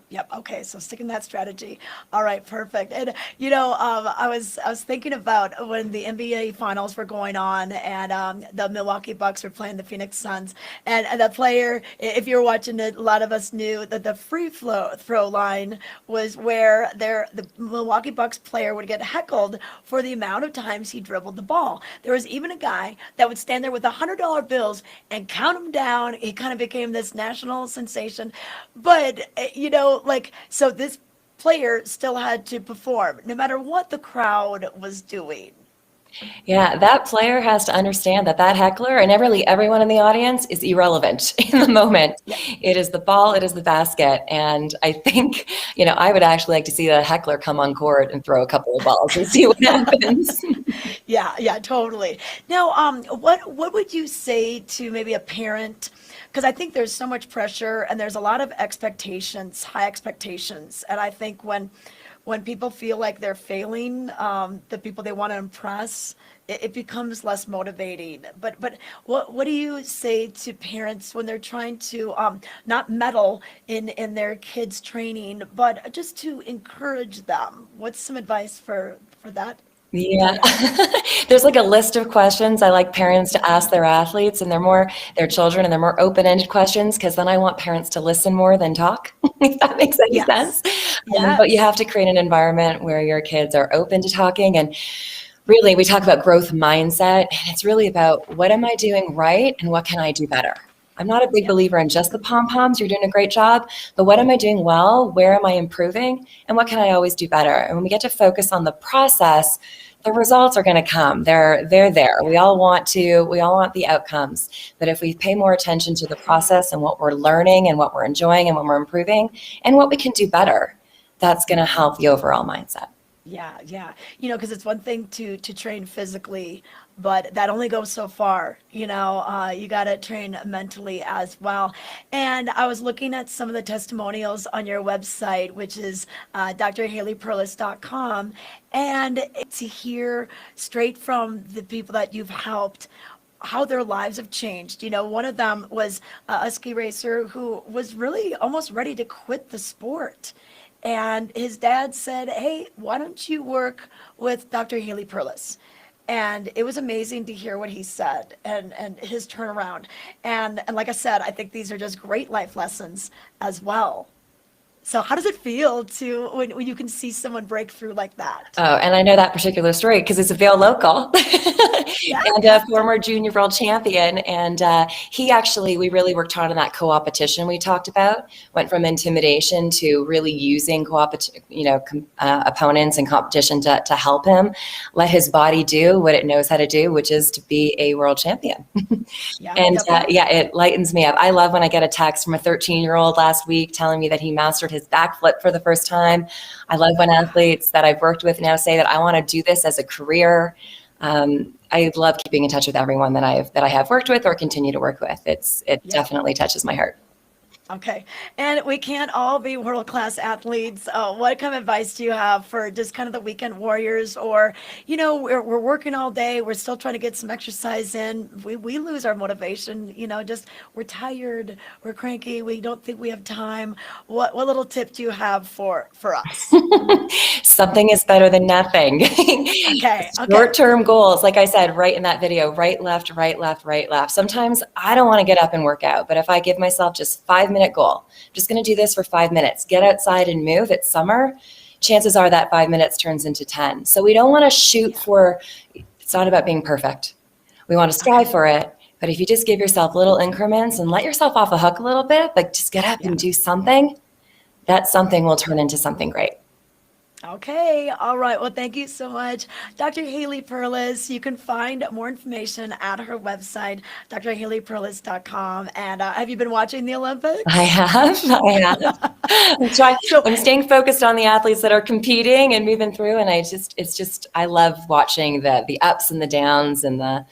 Yep. Okay. So sticking that strategy. All right. Perfect. And I was thinking about when the NBA finals were going on, and the Milwaukee Bucks were playing the Phoenix Suns, and the player, if you were watching it, a lot of us knew that the free throw line was where the Milwaukee Bucks player would get heckled for the amount of times he dribbled the ball. There was even a guy that would stand there with $100 bills and count them down. He kind of became this national sensation, but so this player still had to perform no matter what the crowd was doing. Yeah, that player has to understand that that heckler and really everyone in the audience is irrelevant in the moment. It is the ball, it is the basket. And I think, I would actually like to see the heckler come on court and throw a couple of balls and see what happens. Yeah, totally. Now, what would you say to maybe a parent? Because I think there's so much pressure and there's a lot of expectations, high expectations. And I think when people feel like they're failing, the people they want to impress, it becomes less motivating. But what do you say to parents when they're trying to not meddle in their kids' training, but just to encourage them? What's some advice for that? Yeah, there's like a list of questions I like parents to ask their athletes, and they're more their children, and they're more open-ended questions because then I want parents to listen more than talk, if that makes any sense. But you have to create an environment where your kids are open to talking. And really, we talk about growth mindset, and it's really about what am I doing right and what can I do better? I'm not a big believer in just the pom-poms. You're doing a great job, but what am I doing well? Where am I improving? And what can I always do better? And when we get to focus on the process, the results are going to come. They're there. We all want the outcomes. But if we pay more attention to the process and what we're learning and what we're enjoying and what we're improving and what we can do better, that's going to help the overall mindset. Yeah. Because it's one thing to train physically, but that only goes so far. You got to train mentally as well. And I was looking at some of the testimonials on your website, which is drhaleyperlus.com, and to hear straight from the people that you've helped how their lives have changed. One of them was a ski racer who was really almost ready to quit the sport. And his dad said, hey, why don't you work with Dr. Haley Perlus? And it was amazing to hear what he said and his turnaround. And like I said, I think these are just great life lessons as well. So how does it feel to when you can see someone break through like that? Oh, and I know that particular story because it's a Vail local and a former junior world champion. And we really worked hard on that co-opetition we talked about, went from intimidation to really using opponents and competition to help him let his body do what it knows how to do, which is to be a world champion. It lightens me up. I love when I get a text from a 13-year-old last week telling me that he mastered his backflip for the first time. I love when athletes that I've worked with now say that I want to do this as a career. I love keeping in touch with everyone that I have worked with or continue to work with. It definitely touches my heart. Okay. And we can't all be world-class athletes. What kind of advice do you have for just kind of the weekend warriors? Or, we're working all day. We're still trying to get some exercise in. We lose our motivation, just we're tired. We're cranky. We don't think we have time. What little tip do you have for us? Something is better than nothing. Okay. Short-term goals, like I said, right in that video, right, left, right, left, right, left. Sometimes I don't want to get up and work out, but if I give myself just 5-minute goal, I'm just going to do this for 5 minutes, get outside and move. It's summer. Chances are that 5 minutes turns into 10. So we don't want to shoot for, it's not about being perfect. We want to strive for it. But if you just give yourself little increments and let yourself off the hook a little bit, like just get up and do something, that something will turn into something great. Okay. All right. Well, thank you so much, Dr. Haley Perlus. You can find more information at her website, drhaleyperlus.com. And have you been watching the Olympics? I have. I'm staying focused on the athletes that are competing and moving through. And I love watching the ups and the downs and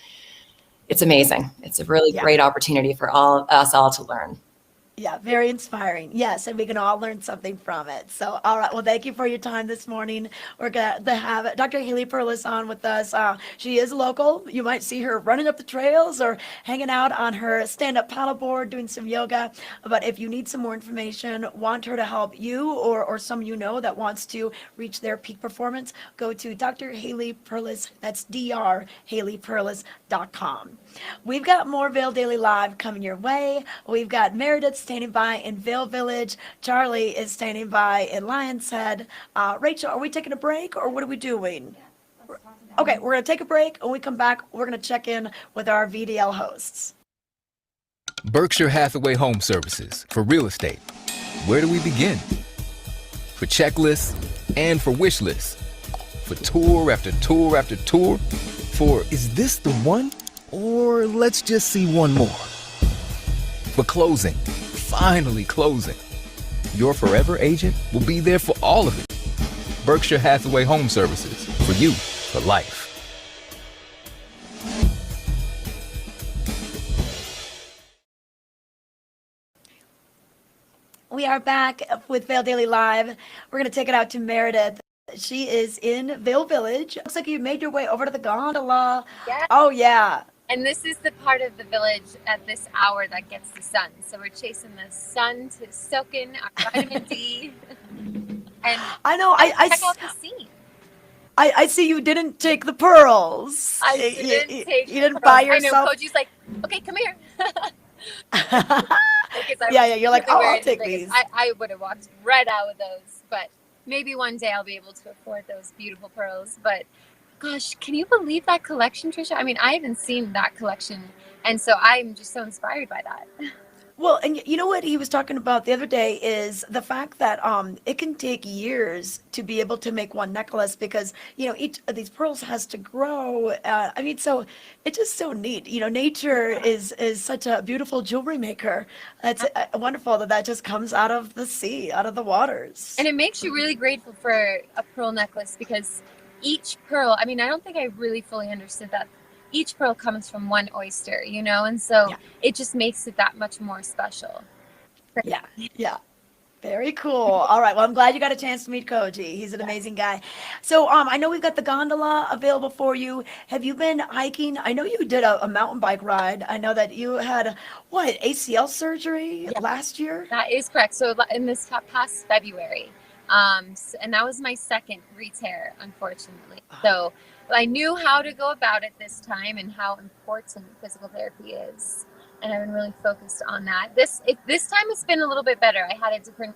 it's amazing. It's a really great opportunity for us all to learn. Yeah, very inspiring. Yes, and we can all learn something from it. So, all right. Well, thank you for your time this morning. We're going to have Dr. Haley Perlus on with us. She is local. You might see her running up the trails or hanging out on her stand-up paddleboard doing some yoga. But if you need some more information, want her to help you or someone that wants to reach their peak performance, go to Dr. Haley Perlus. That's drhaleyperlus.com. We've got more Vail Daily Live coming your way. We've got Meredith standing by in Vail Village. Charlie is standing by in Lion's Head. Rachel, are we taking a break or what are we doing? Okay, we're going to take a break. When we come back, we're going to check in with our VDL hosts. Berkshire Hathaway Home Services for real estate. Where do we begin? For checklists and for wish lists. For tour after tour after tour. For is this the one? Or let's just see one more. But closing, finally closing. Your forever agent will be there for all of it. Berkshire Hathaway Home Services, for you, for life. We are back with Vail Daily Live. We're going to take it out to Meredith. She is in Vail Village. Looks like you made your way over to the gondola. Yeah. Oh, yeah. And this is the part of the village at this hour that gets the sun. So we're chasing the sun to soak in our vitamin D. And I know. check out the scene. I see you didn't take the pearls. I didn't take You didn't the buy pearls. yourself. I know. Koji's like, okay, come here. Yeah, you're like, oh, I'll wearing the take biggest. these. I would have walked right out with those, but maybe one day I'll be able to afford those beautiful pearls. But gosh, can you believe that collection, Tricia? I mean, I haven't seen that collection, and so I'm just so inspired by that. Well, and you know what he was talking about the other day is the fact that it can take years to be able to make one necklace because each of these pearls has to grow. I mean, so it's just so neat. Nature is such a beautiful jewelry maker. It's wonderful that just comes out of the sea, out of the waters. And it makes you really grateful for a pearl necklace because each pearl, I mean, I don't think I really fully understood that. Each pearl comes from one oyster, and so it just makes it that much more special. Yeah. Very cool. All right. Well, I'm glad you got a chance to meet Koji. He's an amazing guy. So I know we've got the gondola available for you. Have you been hiking? I know you did a mountain bike ride. I know that you had, ACL surgery last year? That is correct. So in this past February, and that was my second re-tear, unfortunately. So I knew how to go about it this time and how important physical therapy is. And I've been really focused on that. This time it's been a little bit better. I had a different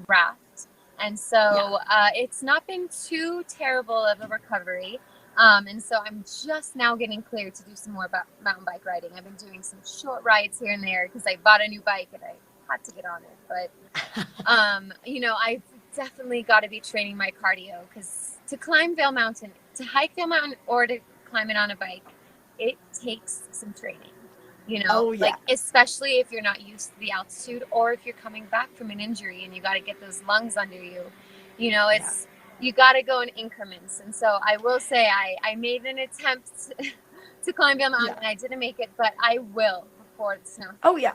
graft. And so it's not been too terrible of a recovery. And so I'm just now getting clear to do some more mountain bike riding. I've been doing some short rides here and there because I bought a new bike and I had to get on it. But, I've definitely got to be training my cardio because to climb Vail Mountain, to hike Vail Mountain or to climb it on a bike, it takes some training. Like especially if you're not used to the altitude or if you're coming back from an injury and you got to get those lungs under you, it's you got to go in increments. And so I will say I made an attempt to climb Vail Mountain and I didn't make it, but I will before the snow. Oh yeah.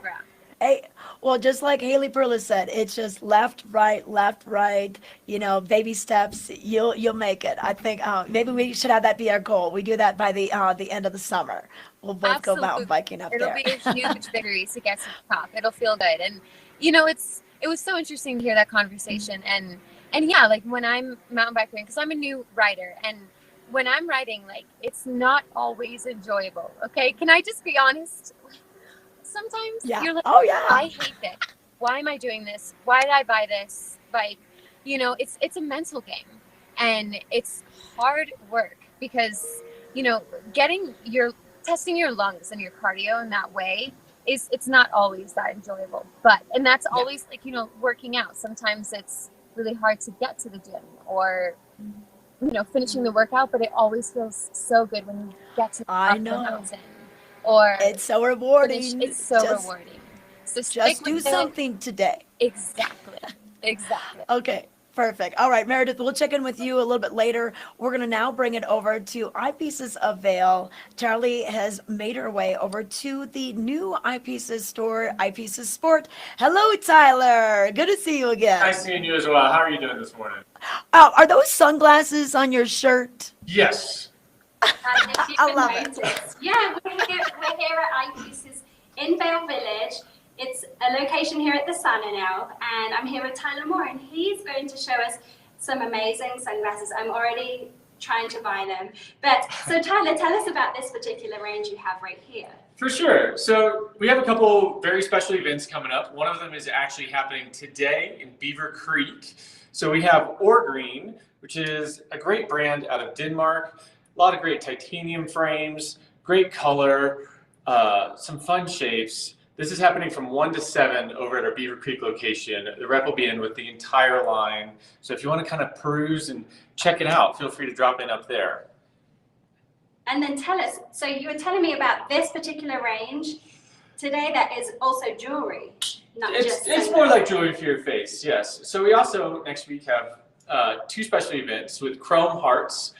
Hey, well, just like Haley Perlus said, it's just left, right, baby steps. You'll make it. I think maybe we should have that be our goal. We do that by the end of the summer. We'll both go mountain biking up there. It'll be a huge victory to get to the top. It'll feel good. And it was so interesting to hear that conversation. And yeah, like when I'm mountain biking, because I'm a new rider, and when I'm riding, like it's not always enjoyable. Okay, can I just be honest? Sometimes you're like, I hate this. Why am I doing this? Why did I buy this bike? It's a mental game and it's hard work because, testing your lungs and your cardio in that way it's not always that enjoyable. And that's always like, working out. Sometimes it's really hard to get to the gym or, finishing the workout, but it always feels so good when you get to the mountain. Or it's so rewarding. It's so rewarding. So just do something today. Exactly. Okay, perfect. All right, Meredith, we'll check in with you a little bit later. We're going to now bring it over to Eyepieces of Vail. Charlie has made her way over to the new Eyepieces store, Eyepieces Sport. Hello, Tyler. Good to see you again. Nice seeing you as well. How are you doing this morning? Are those sunglasses on your shirt? Yes. I love it. Yeah, we're here at Eyepieces in Vail Village. It's a location here at the Sana now, and I'm here with Tyler Moore, and he's going to show us some amazing sunglasses. I'm already trying to buy them. So Tyler, tell us about this particular range you have right here. For sure. So we have a couple very special events coming up. One of them is actually happening today in Beaver Creek. So we have Orgreen, which is a great brand out of Denmark. A lot of great titanium frames, great color, some fun shapes. This is happening from 1 to 7 over at our Beaver Creek location. The rep will be in with the entire line. So if you want to kind of peruse and check it out, feel free to drop in up there. And then tell us, so you were telling me about this particular range today that is also jewelry, not just It's more like jewelry for your face, yes. So we also next week have 2 special events with Chrome Hearts.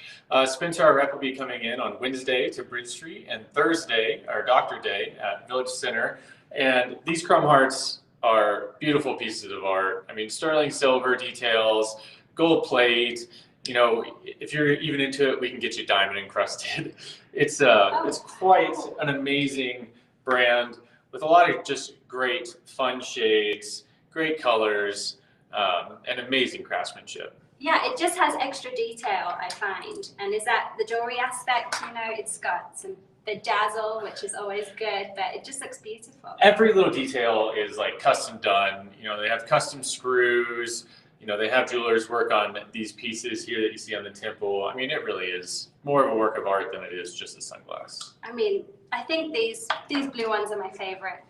Spencer Rep will be coming in on Wednesday to Bridge Street and Thursday, our Doctor Day at Village Center. And these Chrome Hearts are beautiful pieces of art. I mean, sterling silver details, gold plate. You know, if you're even into it, we can get you diamond encrusted. It's quite an amazing brand with a lot of just great fun shades, great colors, and amazing craftsmanship. Yeah, it just has extra detail, I find. And is that the jewelry aspect? You know, it's got some bedazzle, which is always good, but it just looks beautiful. Every little detail is like custom done. You know, they have custom screws. You know, they have jewelers work on these pieces here that you see on the temple. I mean, it really is more of a work of art than it is just a sunglass. I mean, I think these blue ones are my favorite.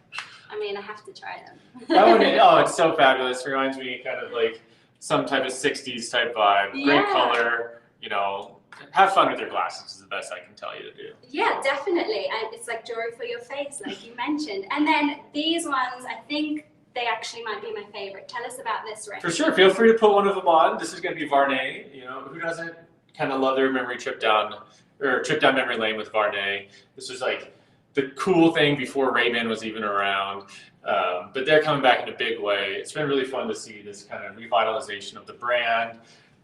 I mean, I have to try them. That one, it's so fabulous. It reminds me kind of like some type of 60s type vibe. Great Yeah. color, you know. Have fun with your glasses is the best I can tell you to do. Yeah, definitely. And it's like jewelry for your face, like you mentioned. And then these ones, I think they actually might be my favorite. Tell us about this range. For sure, feel free to put one of them on. This is going to be Varney. You know, who doesn't kind of love their memory trip down memory lane with Varney? This was like the cool thing before Ray-Ban was even around. But they're coming back in a big way. It's been really fun to see this kind of revitalization of the brand,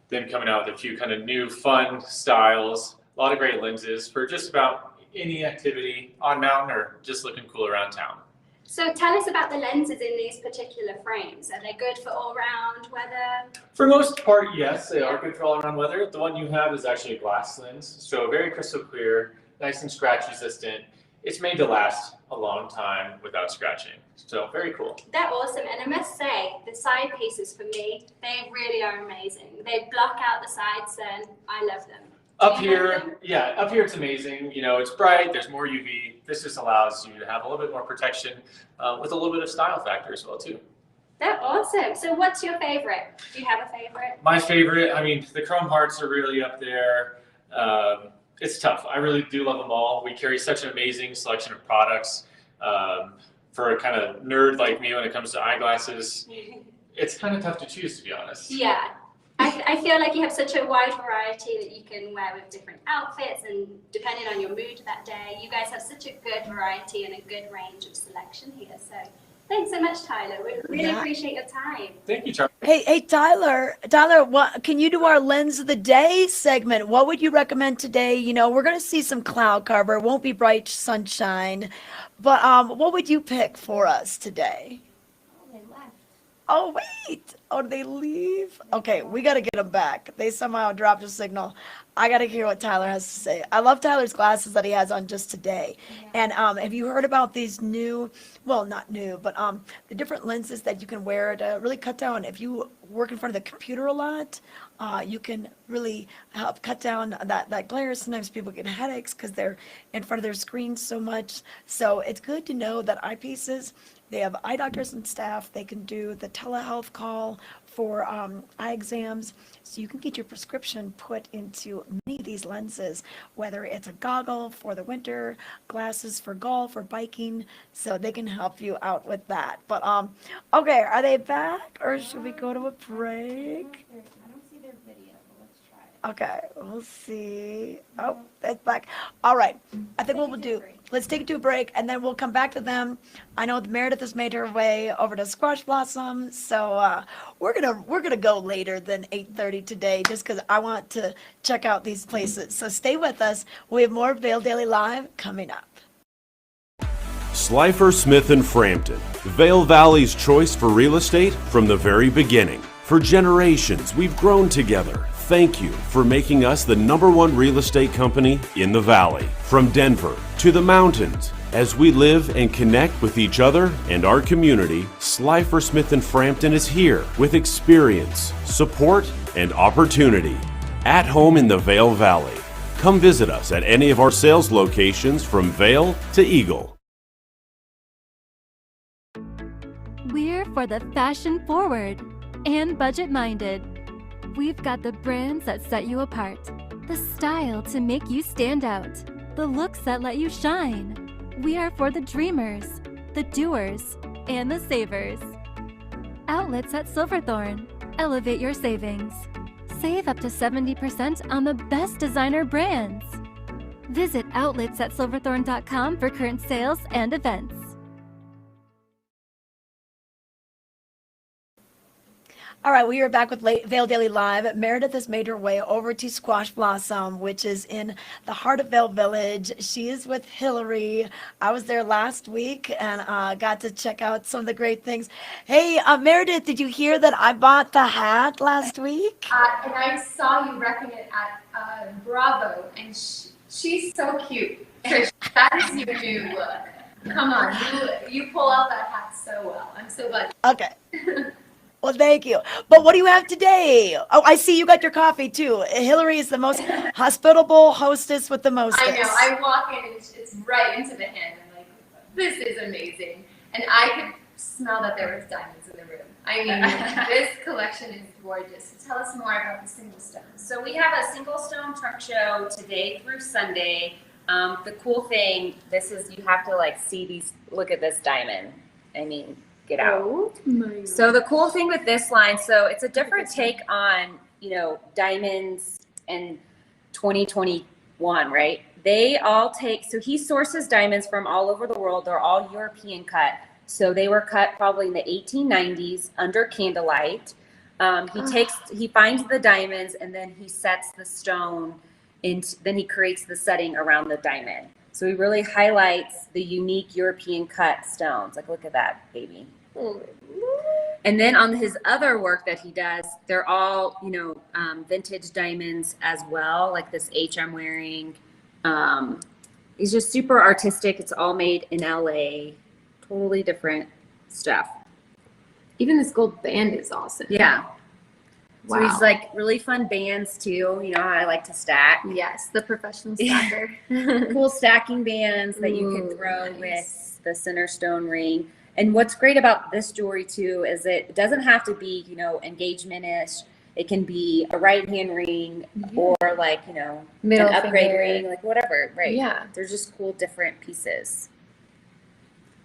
them coming out with a few kind of new fun styles, a lot of great lenses for just about any activity on mountain or just looking cool around town. So tell us about the lenses in these particular frames. Are they good for all round weather? For most part, yes, they are good for all around weather. The one you have is actually a glass lens, so very crystal clear, nice and scratch resistant. It's made to last a long time without scratching. So very cool. They're awesome. And I must say, the side pieces for me, they really are amazing. They block out the side sun. I love them. Up here, it's amazing. You know, it's bright, there's more UV. This just allows you to have a little bit more protection with a little bit of style factor as well too. They're awesome. So what's your favorite? Do you have a favorite? My favorite, I mean, the Chrome Hearts are really up there. It's tough. I really do love them all. We carry such an amazing selection of products. For a kind of nerd like me when it comes to eyeglasses, it's kind of tough to choose, to be honest. Yeah. I feel like you have such a wide variety that you can wear with different outfits, and depending on your mood that day, you guys have such a good variety and a good range of selection here. So thanks so much, Tyler. We really appreciate your time. Thank you, Charlie. Hey, Tyler, what can you do our lens of the day segment? What would you recommend today? You know, we're going to see some cloud cover. It won't be bright sunshine, but what would you pick for us today? Oh, wait. Oh, did they leave? Okay, we got to get them back. They somehow dropped a signal. I got to hear what Tyler has to say. I love Tyler's glasses that he has on just today. And have you heard about these new, well, not new, but the different lenses that you can wear to really cut down? If you work in front of the computer a lot, you can really help cut down that glare. Sometimes people get headaches because they're in front of their screens so much. So it's good to know that eyepieces, they have eye doctors and staff. They can do the telehealth call for eye exams. So you can get your prescription put into many of these lenses, whether it's a goggle for the winter, glasses for golf or biking. So they can help you out with that. But okay, are they back or should we go to a break? I don't see their video, but let's try it. Okay, we'll see. Oh, that's back. All right. I think what we'll do, let's take it to a break and then we'll come back to them. I know Meredith has made her way over to Squash Blossom, so we're gonna go later than 8:30 today just because I want to check out these places. So stay with us. We have more Vail Daily Live coming up. Slifer Smith & Frampton, Vail Valley's choice for real estate from the very beginning. For generations, we've grown together. Thank you for making us the #1 real estate company in the Valley. From Denver to the mountains, as we live and connect with each other and our community, Slifer Smith & Frampton is here with experience, support, and opportunity. At home in the Vail Valley. Come visit us at any of our sales locations from Vail to Eagle. We're for the fashion forward and budget minded. We've got the brands that set you apart, the style to make you stand out, the looks that let you shine. We are for the dreamers, the doers, and the savers. Outlets at Silverthorne. Elevate your savings. Save up to 70% on the best designer brands. Visit outletsatsilverthorne.com for current sales and events. All right, we are back with Vail Daily Live. Meredith has made her way over to Squash Blossom, which is in the heart of Vail Village. She is with Hillary. I was there last week and got to check out some of the great things. Hey, Meredith, did you hear that I bought the hat last week? And I saw you wrecking it at Bravo, and she's so cute. Tricia, that is your new look. Come on, you pull out that hat so well. I'm so glad. Okay. Well, thank you. But what do you have today? Oh, I see you got your coffee too. Hillary is the most hospitable hostess with the mostest. I know. I walk in and it's right into the hand. I'm like, this is amazing. And I could smell that there was diamonds in the room. I mean, this collection is gorgeous. So tell us more about the single stones. So we have a single stone trunk show today through Sunday. The cool thing, you have to like see these, look at this diamond. I mean, get out. Oh my God. So the cool thing with this line, so it's a different take on, diamonds in 2021, right? They all so he sources diamonds from all over the world. They're all European cut. So they were cut probably in the 1890s under candlelight. He finds the diamonds and then he sets the stone then he creates the setting around the diamond. So he really highlights the unique European cut stones. Like, look at that, baby. And then on his other work that he does, they're all, vintage diamonds as well. Like this H I'm wearing. It's just super artistic. It's all made in LA. Totally different stuff. Even this gold band is awesome. Yeah. Wow. So he's like really fun bands too. You know how I like to stack. Yes, the professional stacker. Cool stacking bands that you can throw with the center stone ring. And what's great about this jewelry too is it doesn't have to be, engagement-ish. It can be a right hand ring or like, Middle an upgrade finger. ring, like whatever. Right. Yeah. They're just cool different pieces.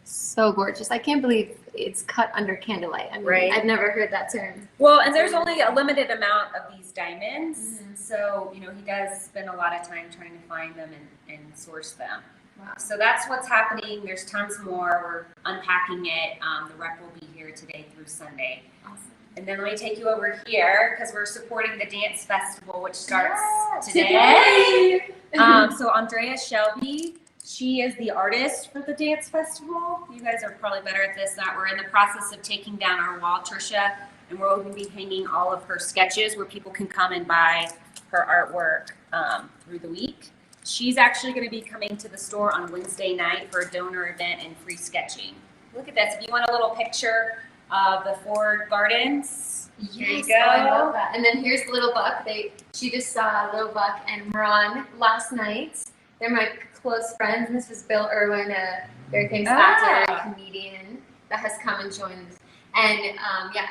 So gorgeous. I can't believe it's cut under candlelight. I mean, Right. I've never heard that term. Well, and there's only a limited amount of these diamonds. So, he does spend a lot of time trying to find them and source them. Wow. So that's what's happening. There's tons more. We're unpacking it. The rep will be here today through Sunday. Awesome. And then let me take you over here because we're supporting the dance festival, which starts today. So Andrea Shelby, she is the artist for the dance festival. You guys are probably better at this than that. We're in the process of taking down our wall, Tricia, and we're going to be hanging all of her sketches where people can come and buy her artwork through the week. She's actually going to be coming to the store on Wednesday night for a donor event and free sketching. Look at this. If you want a little picture of the Ford Gardens, here you go. Oh, I love that. And then here's Little Buck. She just saw Little Buck and Ron last night. They're my close friends. And this was Bill Irwin, a very famous actor and comedian that has come and joined. And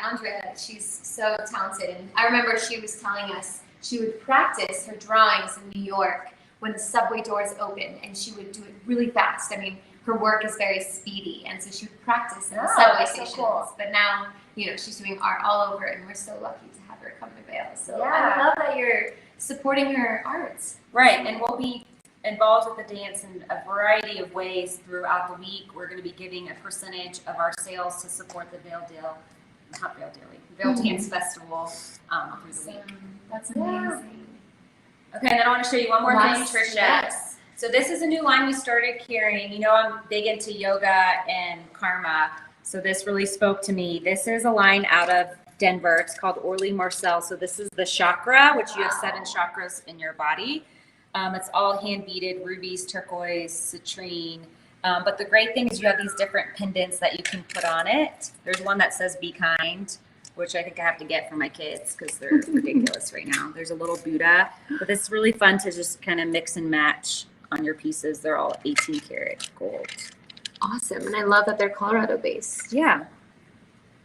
Andrea, she's so talented. And I remember she was telling us she would practice her drawings in New York when the subway doors opened, and she would do it really fast. I mean, her work is very speedy, and so she would practice in the subway stations. Cool. But now, she's doing art all over, and we're so lucky to have her come to Vail. So Yeah. I love that you're supporting her arts. Right, and we'll be involved with the dance in a variety of ways throughout the week. We're going to be giving a percentage of our sales to support the Vail Dance Festival through the week. That's amazing. Okay, and then I want to show you one more thing, Tricia. Yes. So this is a new line we started carrying. I'm big into yoga and karma, so this really spoke to me. This is a line out of Denver. It's called Orly Marcel. So this is the chakra, which you have 7 chakras in your body. It's all hand beaded, rubies, turquoise, citrine. But the great thing is you have these different pendants that you can put on it. There's one that says "Be Kind," which I think I have to get for my kids because they're ridiculous right now. There's a little Buddha, but it's really fun to just kind of mix and match on your pieces. They're all 18 karat gold. Awesome. And I love that they're Colorado based. Yeah.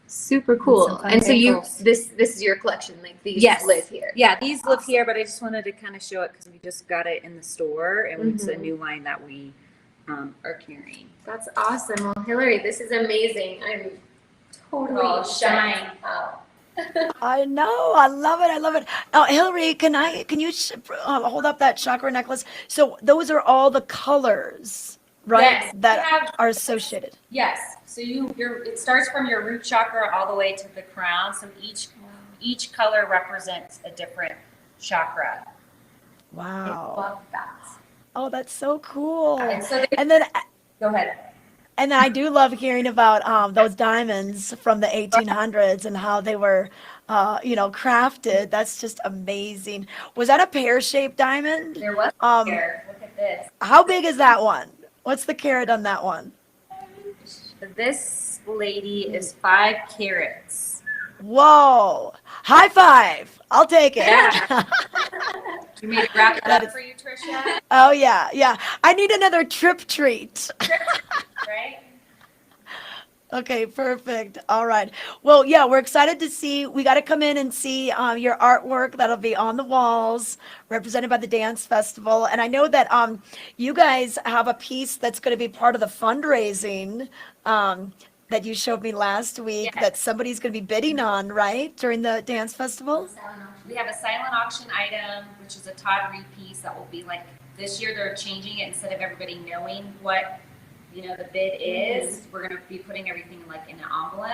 Super cool. fun And so you, samples. this is your collection, like these Yes. live here. Yeah, these live here, but I just wanted to kind of show it because we just got it in the store, and it's a Mhm. new line that we are carrying. That's awesome. Well, Hillary, this is amazing. I'm totally Oh, shine shine. out. I know. I love it. I love it. Hillary, can you hold up that chakra necklace? So those are all the colors, right? Yes, That we have- are associated. Yes. So it starts from your root chakra all the way to the crown. So each color represents a different chakra. Wow. I love that. Oh, that's so cool. And so And then go ahead. And then I do love hearing about those diamonds from the 1800s and how they were, crafted. That's just amazing. Was that a pear-shaped diamond? There was Um, here. Look at this. How big is that one? What's the carat on that one? This lady is 5 carats. Whoa! High five! I'll take it. Yeah. You made it wrap it That up is- for you, Tricia? Oh yeah, yeah. I need another trip treat. Right? Okay, perfect. All right. Well, yeah, we're excited to see. We got to come in and see your artwork that'll be on the walls, represented by the dance festival. And I know that you guys have a piece that's going to be part of the fundraising that you showed me last week that somebody's going to be bidding on, right, during the dance festival. We have a silent auction item, which is a tawdry piece that will be like, this year they're changing it instead of everybody knowing what, the bid is. We're going to be putting everything like in an envelope.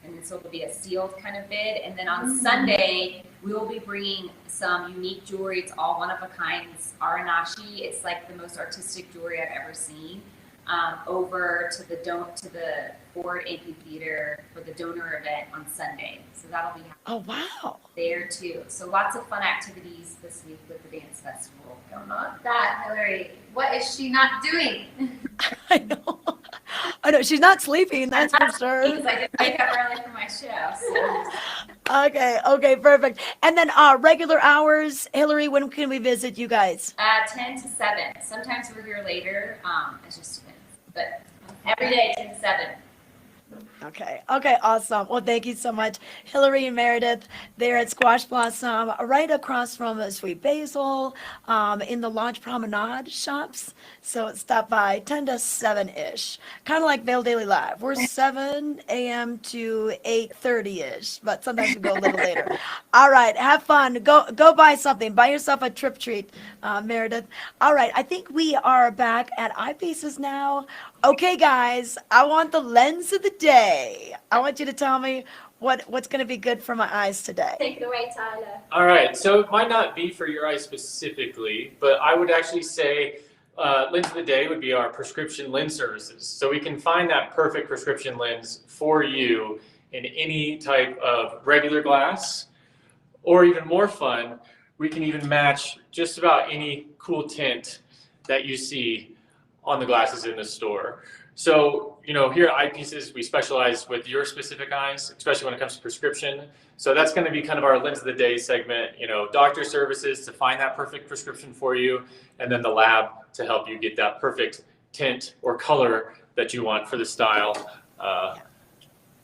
And then so it'll be a sealed kind of bid. And then on Sunday, we will be bringing some unique jewelry. It's all one of a kind. It's Aranashi. It's like the most artistic jewelry I've ever seen. Over to the Ford Amphitheater for the donor event on Sunday. So that'll be wow there too. So lots of fun activities this week with the dance festival going on. Love that, Hillary. What is she not doing? I know she's not sleeping, that's for sure. Because I didn't wake up early for my show. So. Okay, perfect. And then regular hours, Hillary, when can we visit you guys? 10 to 7. Sometimes we're here later. It's just depends. But every day 10 to 7. Okay, awesome. Well, thank you so much, Hillary and Meredith. They're at Squash Blossom, right across from Sweet Basil, in the Lodge Promenade shops. So stop by 10 to 7-ish, kind of like Vail Daily Live. We're 7 a.m. to 8:30-ish, but sometimes we go a little later. All right, have fun. Go buy something. Buy yourself a trip treat, Meredith. All right, I think we are back at Eyepieces now. Okay, guys, I want the lens of the day. I want you to tell me what's going to be good for my eyes today. Take it away, Tyler. All right, so it might not be for your eyes specifically, but I would actually say lens of the day would be our prescription lens services. So we can find that perfect prescription lens for you in any type of regular glass, or even more fun, we can even match just about any cool tint that you see on the glasses in the store. So, here at Eyepieces, we specialize with your specific eyes, especially when it comes to prescription. So that's going to be kind of our lens of the day segment, doctor services to find that perfect prescription for you, and then the lab to help you get that perfect tint or color that you want for the style, that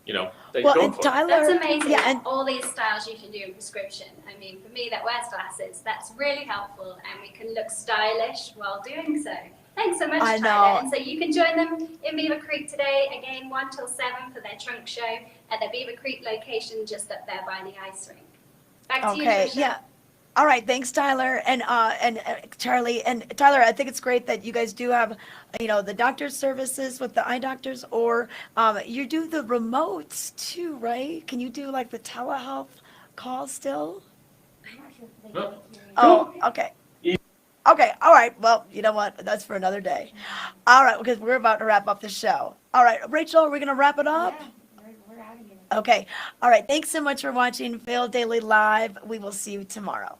you're going for. That's amazing. Yeah, and all these styles you can do in prescription. I mean, for me that wears glasses, that's really helpful, and we can look stylish while doing so. Thanks so much, I know. Tyler. And so you can join them in Beaver Creek today, again, 1 till 7 for their trunk show at the Beaver Creek location just up there by the ice rink. Back to you, Tricia. Yeah. All right, thanks, Tyler and Charlie. And Tyler, I think it's great that you guys do have, the doctor's services with the eye doctors, or you do the remotes too, right? Can you do like the telehealth call still? Oh, okay. Okay, all right. Well, you know what? That's for another day. All right, because we're about to wrap up the show. All right, Rachel, are we going to wrap it up? Yeah, we're out of here. Okay. All right. Thanks so much for watching Vail Daily Live. We will see you tomorrow.